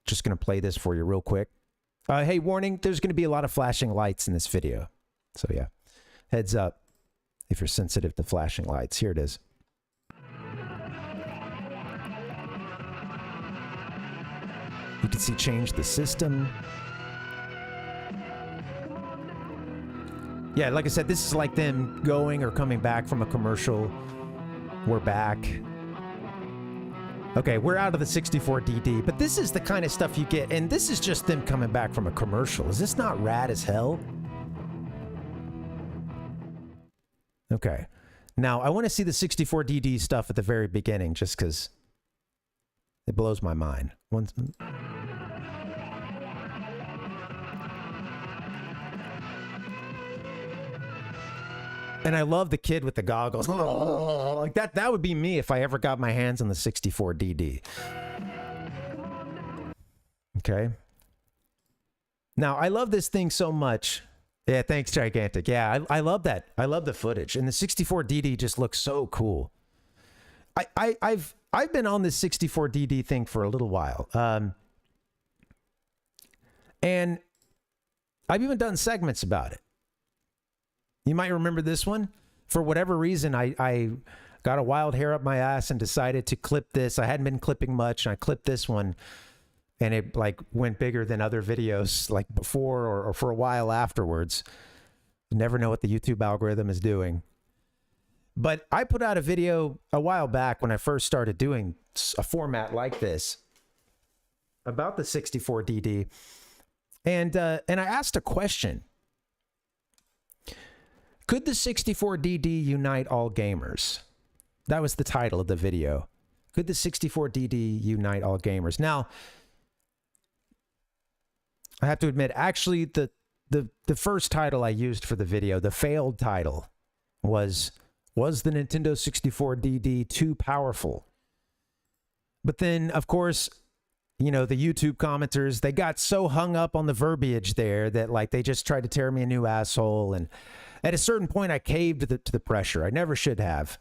just gonna play this for you real quick. Hey, warning, there's gonna be a lot of flashing lights in this video. So yeah, heads up if you're sensitive to flashing lights. Here it is. You can see change the system. Yeah, like I said, this is like them going or coming back from a commercial. We're back. Okay, we're out of the 64DD, but this is the kind of stuff you get, and this is just them coming back from a commercial. Is this not rad as hell? Okay. Now, I want to see the 64DD stuff at the very beginning, just because it blows my mind. And I love the kid with the goggles. Like that would be me if I ever got my hands on the 64DD. Okay. Now, I love this thing so much. Yeah, thanks, Gigantic. Yeah, I love that. I love the footage. And the 64DD just looks so cool. I've been on this 64DD thing for a little while. And I've even done segments about it. You might remember this one. For whatever reason, I got a wild hair up my ass and decided to clip this. I hadn't been clipping much, and I clipped this one, and it like went bigger than other videos like before or for a while afterwards. You never know what the YouTube algorithm is doing. But I put out a video a while back when I first started doing a format like this about the 64DD, and I asked a question. Could the 64DD unite all gamers? That was the title of the video. Could the 64DD unite all gamers? Now, I have to admit, actually, the first title I used for the video, the failed title, was the Nintendo 64DD too powerful? But then, of course, you know, the YouTube commenters, they got so hung up on the verbiage there that like they just tried to tear me a new asshole. And at a certain point, I caved to the pressure. I never should have,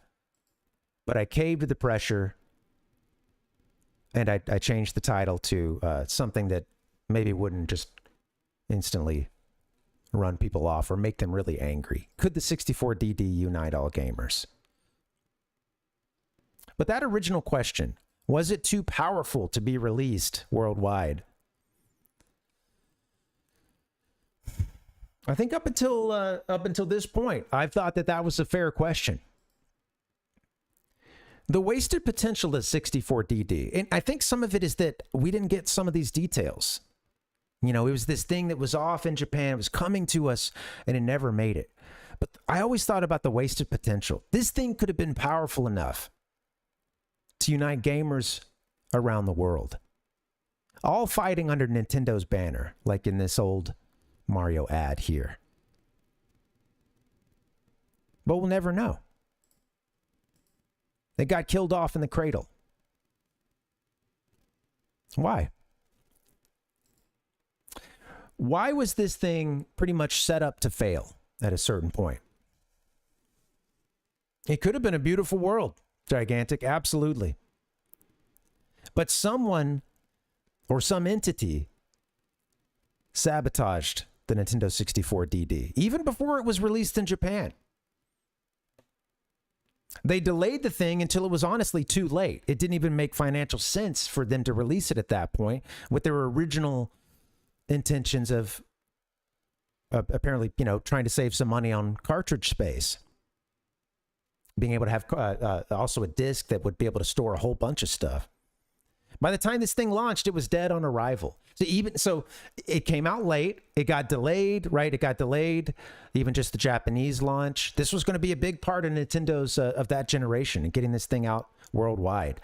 but I caved to the pressure, and I changed the title to something that maybe wouldn't just instantly run people off or make them really angry. Could the 64DD unite all gamers? But that original question, was it too powerful to be released worldwide? I think up until this point, I've thought that was a fair question. The wasted potential of 64DD, and I think some of it is that we didn't get some of these details. You know, it was this thing that was off in Japan, it was coming to us, and it never made it. But I always thought about the wasted potential. This thing could have been powerful enough to unite gamers around the world, all fighting under Nintendo's banner, like in this old Mario ad here. But we'll never know. They got killed off in the cradle. Why? Why was this thing pretty much set up to fail at a certain point? It could have been a beautiful world, gigantic, absolutely. But someone or some entity sabotaged the Nintendo 64 DD, even before it was released in Japan. They delayed the thing until it was honestly too late. It didn't even make financial sense for them to release it at that point with their original intentions of apparently, you know, trying to save some money on cartridge space. Being able to have also a disc that would be able to store a whole bunch of stuff. By the time this thing launched, it was dead on arrival. So it came out late. It got delayed, right? It got delayed. Even just the Japanese launch. This was going to be a big part of Nintendo's of that generation and getting this thing out worldwide.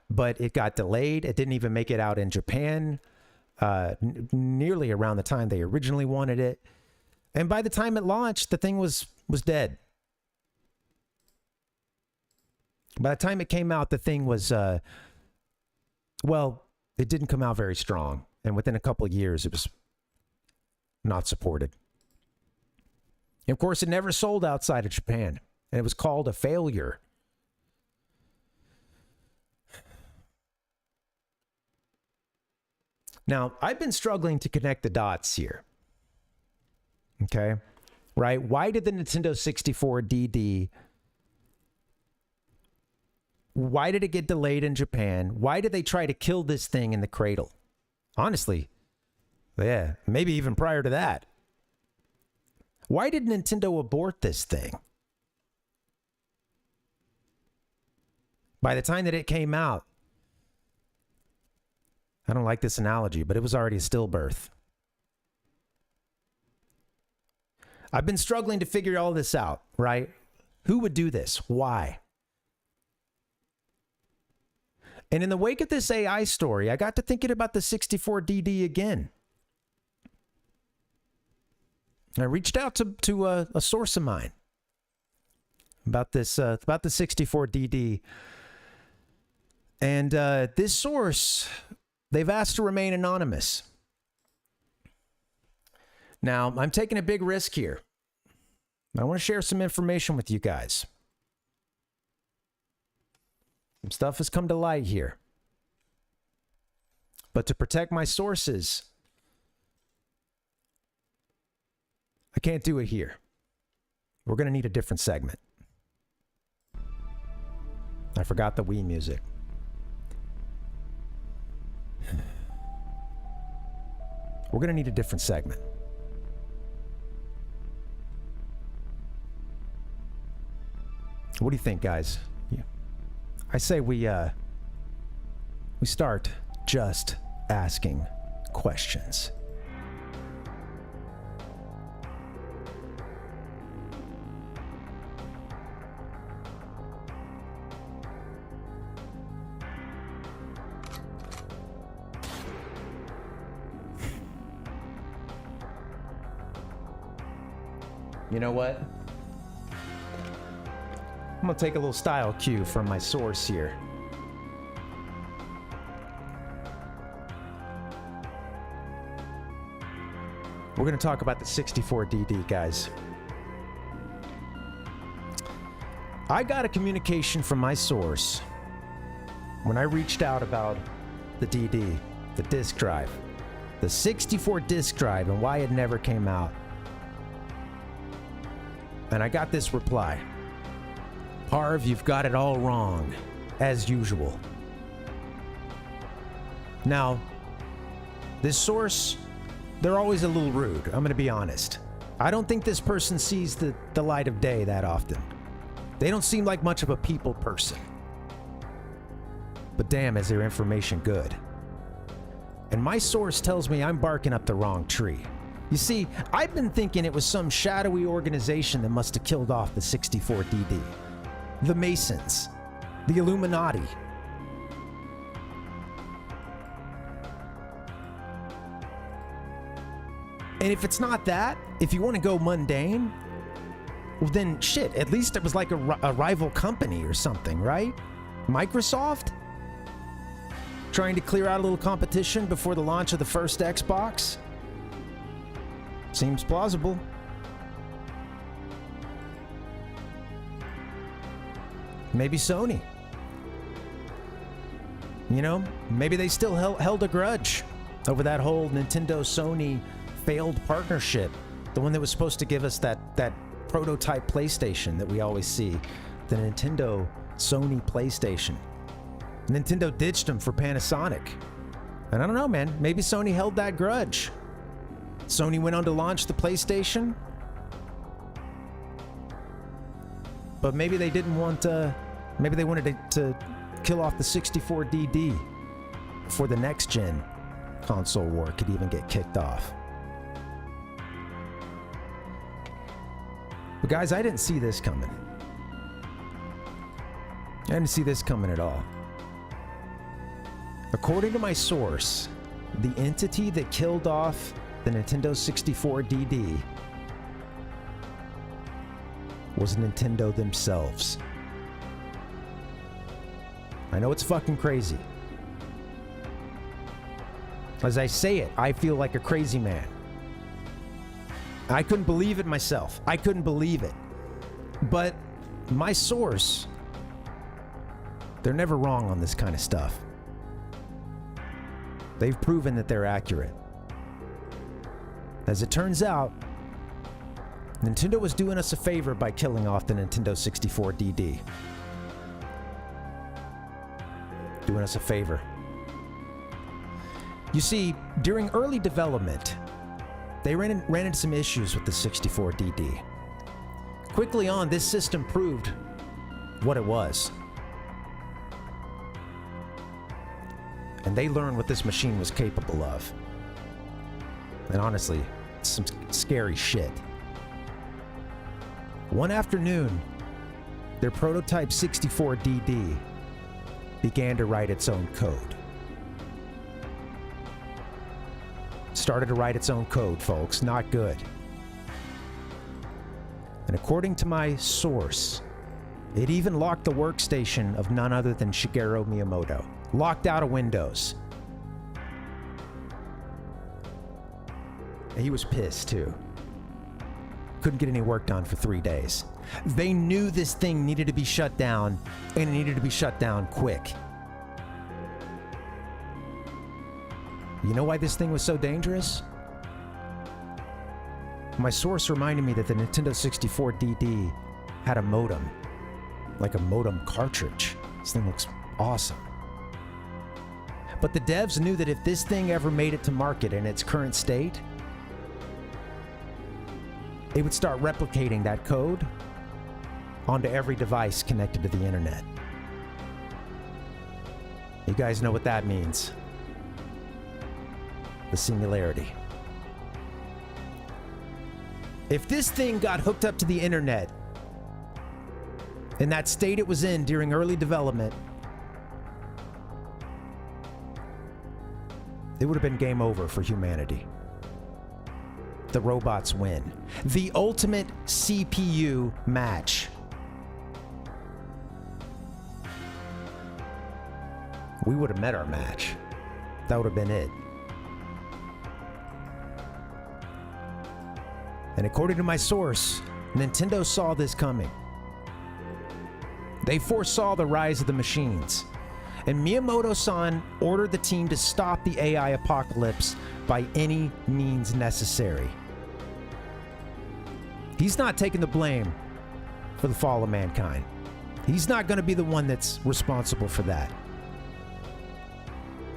But it got delayed. It didn't even make it out in Japan nearly around the time they originally wanted it. And by the time it launched, the thing was dead. By the time it came out, the thing was, well, it didn't come out very strong. And within a couple of years, it was not supported. And of course, it never sold outside of Japan. And it was called a failure. Now, I've been struggling to connect the dots here. Okay? Right? Why did the Nintendo 64 DD... Why did it get delayed in Japan? Why did they try to kill this thing in the cradle? Honestly, yeah, maybe even prior to that. Why did Nintendo abort this thing? By the time that it came out, I don't like this analogy, but it was already a stillbirth. I've been struggling to figure all this out, right? Who would do this? Why? And in the wake of this AI story, I got to thinking about the 64 DD again. I reached out to a source of mine about this, about the 64 DD. And this source, they've asked to remain anonymous. Now, I'm taking a big risk here. I want to share some information with you guys. Some stuff has come to light here. But to protect my sources, I can't do it here. We're going to need a different segment. I forgot the Wii music. We're going to need a different segment. What do you think, guys? I say we start just asking questions. You know what? I'm gonna take a little style cue from my source here. We're gonna talk about the 64 DD, guys. I got a communication from my source when I reached out about the DD, the disk drive, the 64 disk drive, and why it never came out. And I got this reply. Parv, you've got it all wrong, as usual. Now, this source, they're always a little rude, I'm gonna be honest. I don't think this person sees the light of day that often. They don't seem like much of a people person. But damn, is their information good. And my source tells me I'm barking up the wrong tree. You see, I've been thinking it was some shadowy organization that must have killed off the 64 DD. The Masons, the Illuminati. And if it's not that, if you want to go mundane, well then shit, at least it was like a rival company or something, right? Microsoft? Trying to clear out a little competition before the launch of the first Xbox? Seems plausible. Maybe Sony. You know, maybe they still held a grudge over that whole Nintendo-Sony failed partnership. The one that was supposed to give us that prototype PlayStation that we always see. The Nintendo-Sony PlayStation. Nintendo ditched them for Panasonic. And I don't know, man. Maybe Sony held that grudge. Sony went on to launch the PlayStation. But maybe they didn't want maybe they wanted to kill off the 64DD before the next gen console war could even get kicked off. But guys, I didn't see this coming. I didn't see this coming at all. According to my source, the entity that killed off the Nintendo 64DD was Nintendo themselves. I know it's fucking crazy. As I say it, I feel like a crazy man. I couldn't believe it myself. I couldn't believe it. But my source, they're never wrong on this kind of stuff. They've proven that they're accurate. As it turns out, Nintendo was doing us a favor by killing off the Nintendo 64DD. Doing us a favor. You see, during early development, they ran into some issues with the 64DD. Quickly on, this system proved what it was. And they learned what this machine was capable of. And honestly, some scary shit. One afternoon, their prototype 64DD began to write its own code. Started to write its own code, folks. Not good. And according to my source, it even locked the workstation of none other than Shigeru Miyamoto. Locked out of Windows. And he was pissed too. Couldn't get any work done for 3 days. They knew this thing needed to be shut down, and it needed to be shut down quick. You know why this thing was so dangerous? My source reminded me that the Nintendo 64DD had a modem. Like a modem cartridge. This thing looks awesome. But the devs knew that if this thing ever made it to market in its current state, it would start replicating that code onto every device connected to the internet. You guys know what that means. The singularity. If this thing got hooked up to the internet in that state it was in during early development, it would have been game over for humanity. The robots win. The ultimate CPU match. We would have met our match. That would have been it. And according to my source, Nintendo saw this coming. They foresaw the rise of the machines. And Miyamoto-san ordered the team to stop the AI apocalypse by any means necessary. He's not taking the blame for the fall of mankind. He's not going to be the one that's responsible for that.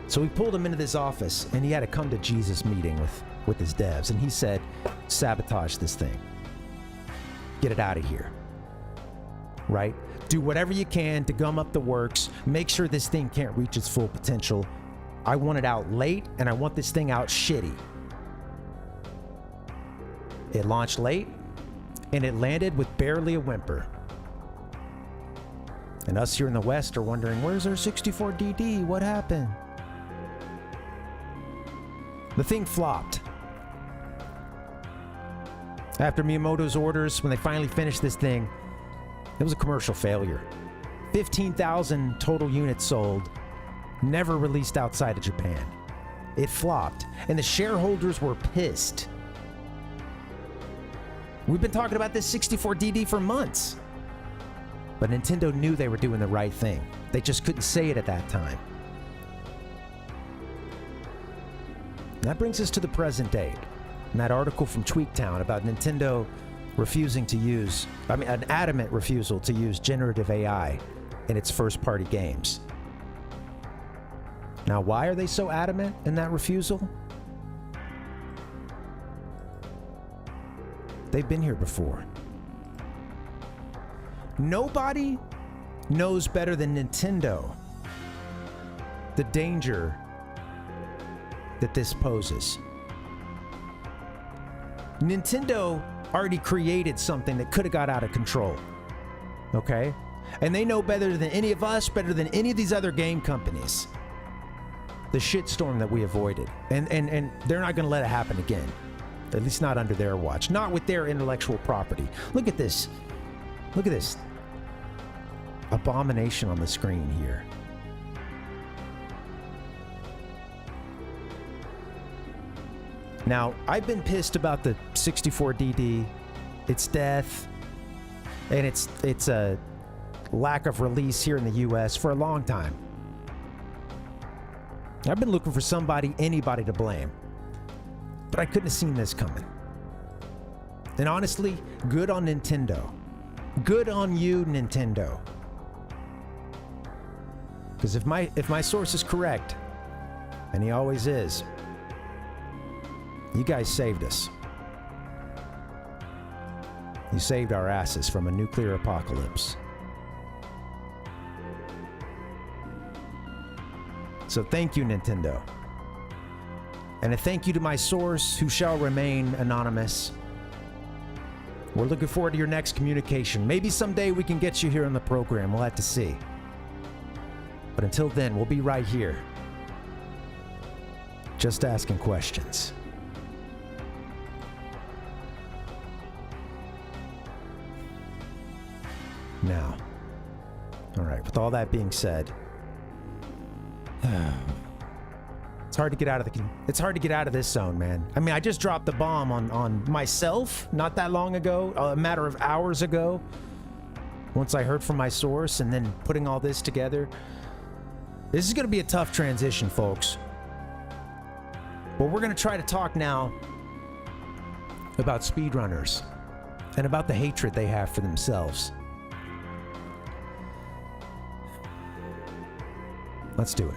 So we pulled him into this office, and he had a come to Jesus meeting with his devs, and he said, sabotage this thing. Get it out of here. Right? Do whatever you can to gum up the works. Make sure this thing can't reach its full potential. I want it out late, and I want this thing out shitty. It launched late, and it landed with barely a whimper. And us here in the West are wondering, where's our 64DD? What happened? The thing flopped. After Miyamoto's orders, when they finally finished this thing, it was a commercial failure. 15,000 total units sold, never released outside of Japan. It flopped, and the shareholders were pissed. We've been talking about this 64DD for months. But Nintendo knew they were doing the right thing. They just couldn't say it at that time. And that brings us to the present day. And that article from Tweaktown about Nintendo refusing to use, an adamant refusal to use generative AI in its first-party games. Now, why are they so adamant in that refusal? They've been here before. Nobody knows better than Nintendo the danger that this poses. Nintendo already created something that could have got out of control. Okay? And they know better than any of us, better than any of these other game companies, the shitstorm that we avoided. And they're not going to let it happen again. At least not under their watch. Not with their intellectual property. Look at this. Look at this abomination on the screen here. Now, I've been pissed about the 64DD, its death, and its a lack of release here in the US for a long time. I've been looking for anybody to blame. But I couldn't have seen this coming. And honestly, good on Nintendo. Good on you, Nintendo. Because if my source is correct, and he always is, you guys saved us. You saved our asses from a nuclear apocalypse. So thank you, Nintendo. And a thank you to my source, who shall remain anonymous. We're looking forward to your next communication. Maybe someday we can get you here on the program. We'll have to see. But until then, we'll be right here. Just asking questions. Now, all right, with all that being said, it's hard to get out of this zone, man. I mean, I just dropped the bomb on myself not that long ago, a matter of hours ago. Once I heard from my source, and then putting all this together. This is going to be a tough transition, folks. But we're going to try to talk now about speedrunners and about the hatred they have for themselves. Let's do it.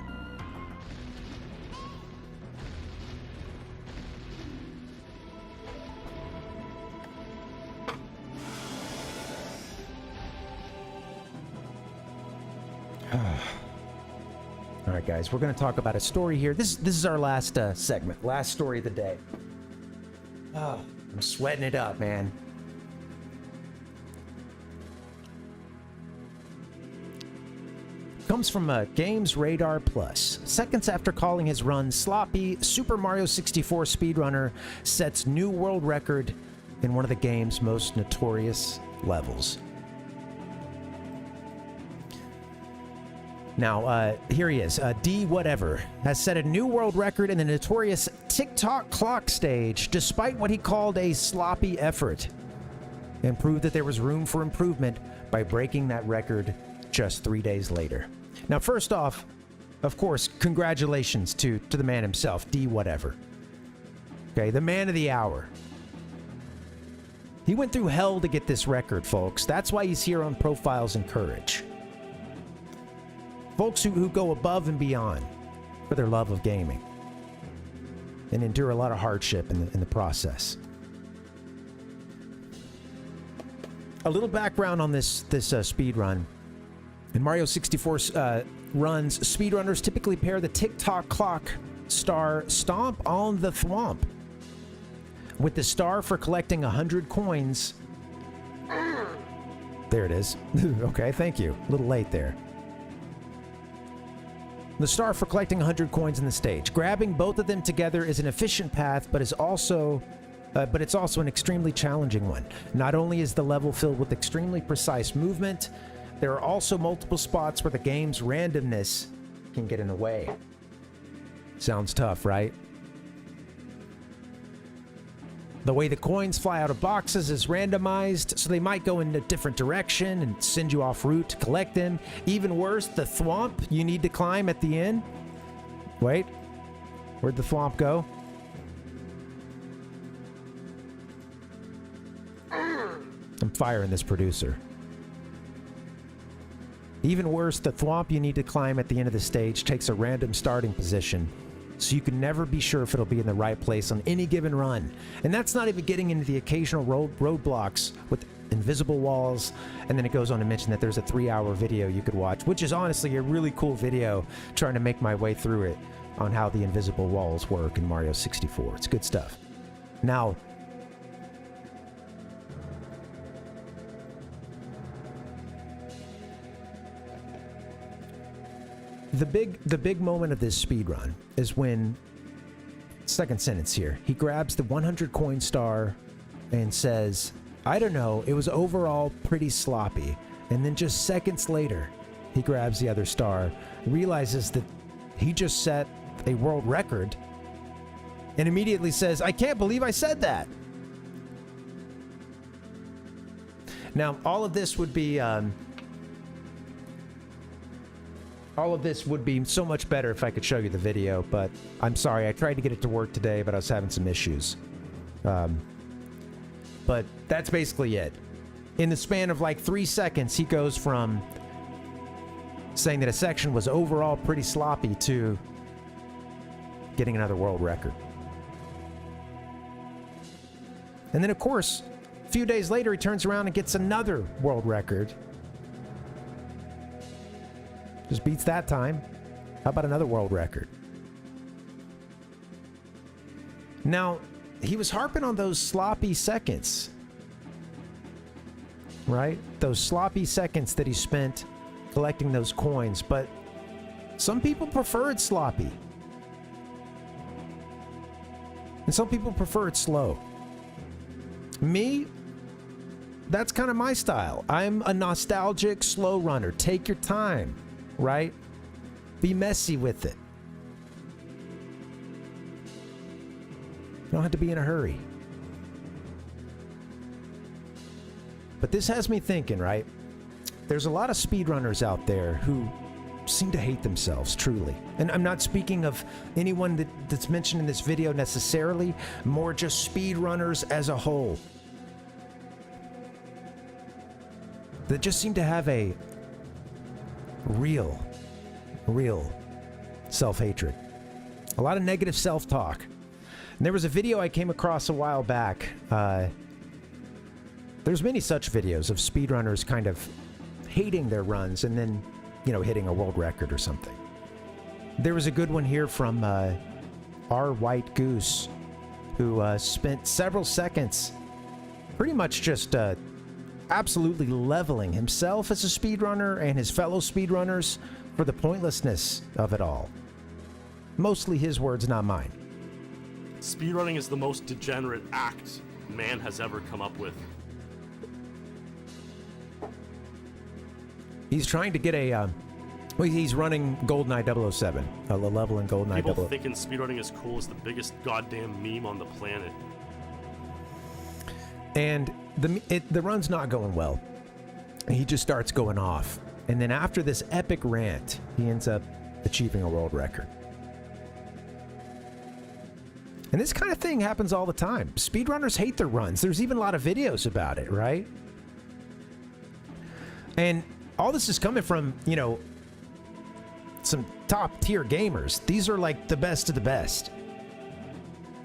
All right, guys, we're going to talk about a story here. This is our last segment, last story of the day. Oh, I'm sweating it up, man. Comes from Games Radar Plus. Seconds after calling his run sloppy, Super Mario 64 speedrunner sets new world record in one of the game's most notorious levels. Now, here he is. D Whatever has set a new world record in the notorious TikTok clock stage, despite what he called a sloppy effort, and proved that there was room for improvement by breaking that record just 3 days later. Now, first off, of course, congratulations to the man himself, D Whatever. Okay, the man of the hour. He went through hell to get this record, folks. That's why he's here on Profiles in Courage. Folks who go above and beyond for their love of gaming and endure a lot of hardship in the process. A little background on this speed run. In Mario 64 runs, speedrunners typically pair the TikTok clock star Stomp on the Thwomp with the star for collecting 100 coins. There it is. Okay, thank you. A little late there. The star for collecting 100 coins in the stage. Grabbing both of them together is an efficient path, but it's also an extremely challenging one. Not only is the level filled with extremely precise movement, there are also multiple spots where the game's randomness can get in the way. Sounds tough, right? The way the coins fly out of boxes is randomized, so they might go in a different direction and send you off route to collect them. Even worse, the thwomp you need to climb at the end. Wait, where'd the thwomp go? I'm firing this producer. Even worse, the thwomp you need to climb at the end of the stage takes a random starting position, so you can never be sure if it'll be in the right place on any given run. And that's not even getting into the occasional roadblocks with invisible walls. And then it goes on to mention that there's a 3-hour video you could watch, which is honestly a really cool video, trying to make my way through it on how the invisible walls work in Mario 64. It's good stuff. Now, the big moment of this speedrun is when, second sentence here, he grabs the 100 coin star and says, I don't know, it was overall pretty sloppy. And then just seconds later, he grabs the other star, realizes that he just set a world record, and immediately says, I can't believe I said that. Now, all of this would be so much better if I could show you the video, but I'm sorry. I tried to get it to work today, but I was having some issues. But that's basically it. In the span of like 3 seconds, he goes from saying that a section was overall pretty sloppy to getting another world record. And then, of course, a few days later, he turns around and gets another world record. Just beats that time. How about another world record? Now, he was harping on those sloppy seconds, right? Those sloppy seconds that he spent collecting those coins, but some people prefer it sloppy. And some people prefer it slow. Me, that's kind of my style. I'm a nostalgic slow runner. Take your time. Right? Be messy with it. You don't have to be in a hurry. But this has me thinking, right? There's a lot of speedrunners out there who seem to hate themselves, truly. And I'm not speaking of anyone that's mentioned in this video necessarily, more just speedrunners as a whole. That just seem to have a real self-hatred. A lot of negative self-talk. And there was a video I came across a while back. There's many such videos of speedrunners kind of hating their runs and then, you know, hitting a world record or something. There was a good one here from R. White Goose, who spent several seconds pretty much just absolutely leveling himself as a speedrunner and his fellow speedrunners for the pointlessness of it all. Mostly his words, not mine. Speedrunning is the most degenerate act man has ever come up with. He's trying to get a, well, he's running GoldenEye 007, a level in GoldenEye 007. People thinking speedrunning is cool is the biggest goddamn meme on the planet. And the run's not going well. He just starts going off. And then after this epic rant, he ends up achieving a world record. And this kind of thing happens all the time. Speedrunners hate their runs. There's even a lot of videos about it, right? And all this is coming from, you know, some top tier gamers. These are like the best of the best.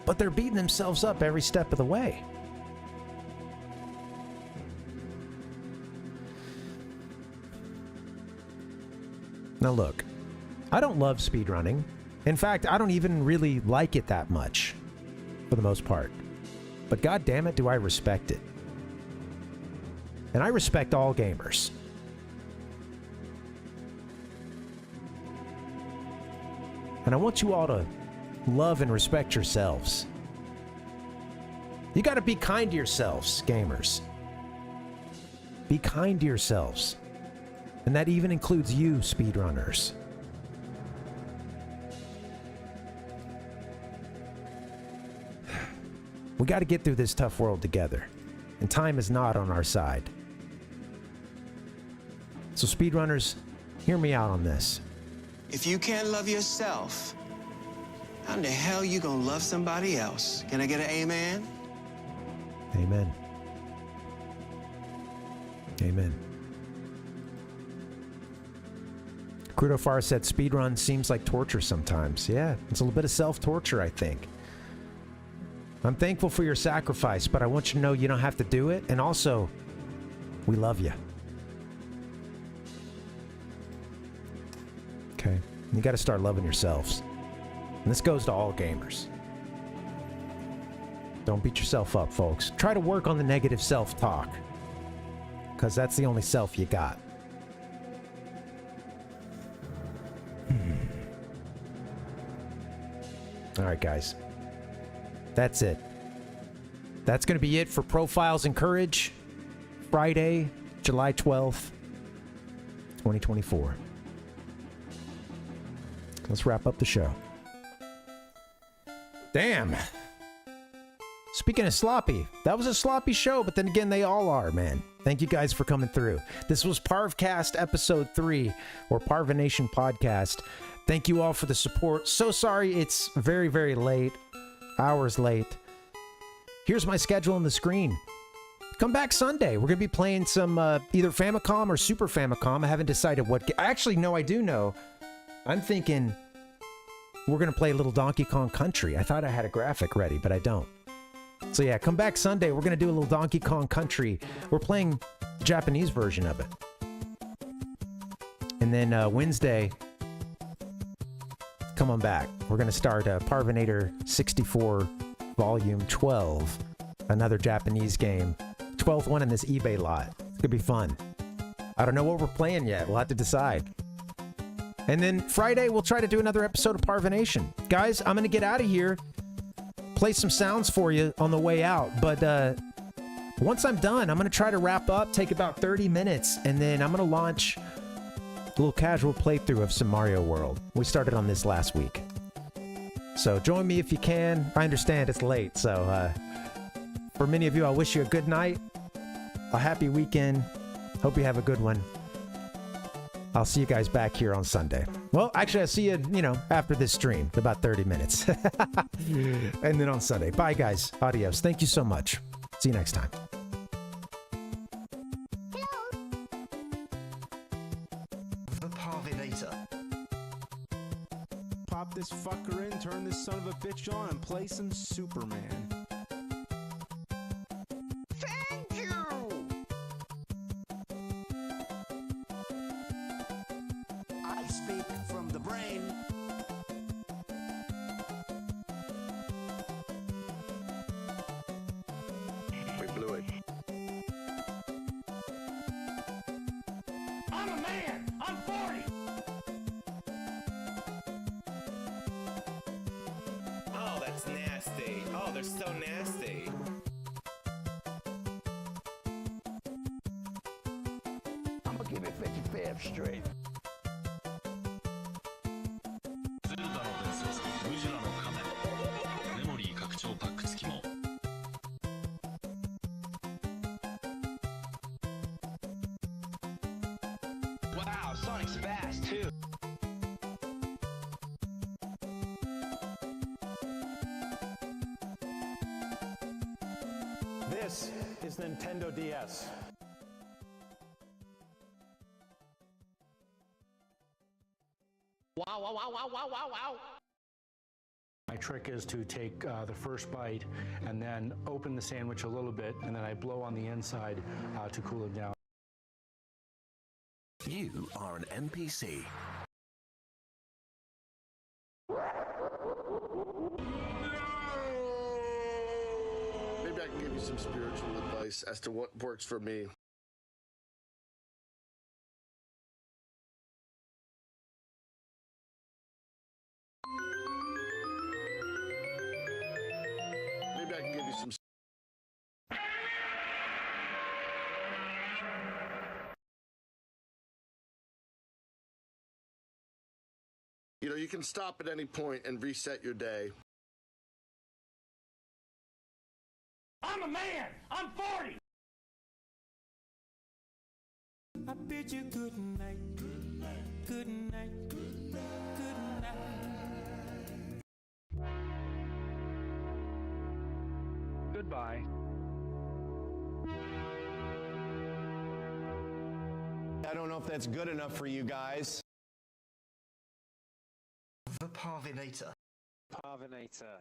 But they're beating themselves up every step of the way. Now look, I don't love speedrunning. In fact, I don't even really like it that much, for the most part. But god damn it, do I respect it. And I respect all gamers. And I want you all to love and respect yourselves. You gotta be kind to yourselves, gamers. Be kind to yourselves. And that even includes you, speedrunners. We got to get through this tough world together. And time is not on our side. So speedrunners, hear me out on this. If you can't love yourself, how in the hell you gonna love somebody else? Can I get an amen? Amen. Amen. Crudo Far said speedrun seems like torture sometimes. Yeah, it's a little bit of self-torture, I think. I'm thankful for your sacrifice, but I want you to know you don't have to do it. And also, we love you. Okay? You got to start loving yourselves. And this goes to all gamers. Don't beat yourself up, folks. Try to work on the negative self-talk. Because that's the only self you got. All right, guys. That's it. That's going to be it for Profiles in Courage. Friday, July 12th, 2024. Let's wrap up the show. Damn. Speaking of sloppy, that was a sloppy show, but then again, they all are, man. Thank you guys for coming through. This was Parvcast Episode 3, or Parvination Podcast. Thank you all for the support. So sorry it's very, very late. Hours late. Here's my schedule on the screen. Come back Sunday. We're going to be playing some either Famicom or Super Famicom. I haven't decided what... Actually, no, I do know. I'm thinking we're going to play a little Donkey Kong Country. I thought I had a graphic ready, but I don't. So yeah, come back Sunday. We're going to do a little Donkey Kong Country. We're playing the Japanese version of it. And then Wednesday, come on back. We're going to start Parvinator 64 Volume 12. Another Japanese game. 12th one in this eBay lot. It's going to be fun. I don't know what we're playing yet. We'll have to decide. And then Friday, we'll try to do another episode of Parvination. Guys, I'm going to get out of here. Play some sounds for you on the way out. But once I'm done, I'm going to try to wrap up, take about 30 minutes, and then I'm going to launch a little casual playthrough of some Mario World. We started on this last week. So join me if you can. I understand it's late, so for many of you, I wish you a good night, a happy weekend. Hope you have a good one. I'll see you guys back here on Sunday. Well, actually, I'll see you, after this stream, about 30 minutes. And then on Sunday. Bye, guys. Adios. Thank you so much. See you next time. The Parvinator. Pop this fucker in, turn this son of a bitch on, and play some Superman. Thank you! I speak from the brain. We blew it. I'm a man! I'm 40! Oh, that's nasty. Oh, they're so nasty. I'm gonna give it 55 straight. Wow, Sonic's fast, too. This is Nintendo DS. Wow, wow, wow, wow, wow, wow, wow. My trick is to take the first bite and then open the sandwich a little bit, and then I blow on the inside to cool it down. You are an NPC. Maybe I can give you some spiritual advice as to what works for me. Maybe I can give you some. You can stop at any point and reset your day. I'm a man. I'm 40. I bid you good night. Good night. Good night. Good night. Good night. Goodbye. I don't know if that's good enough for you guys. The Parvinator. Parvinator.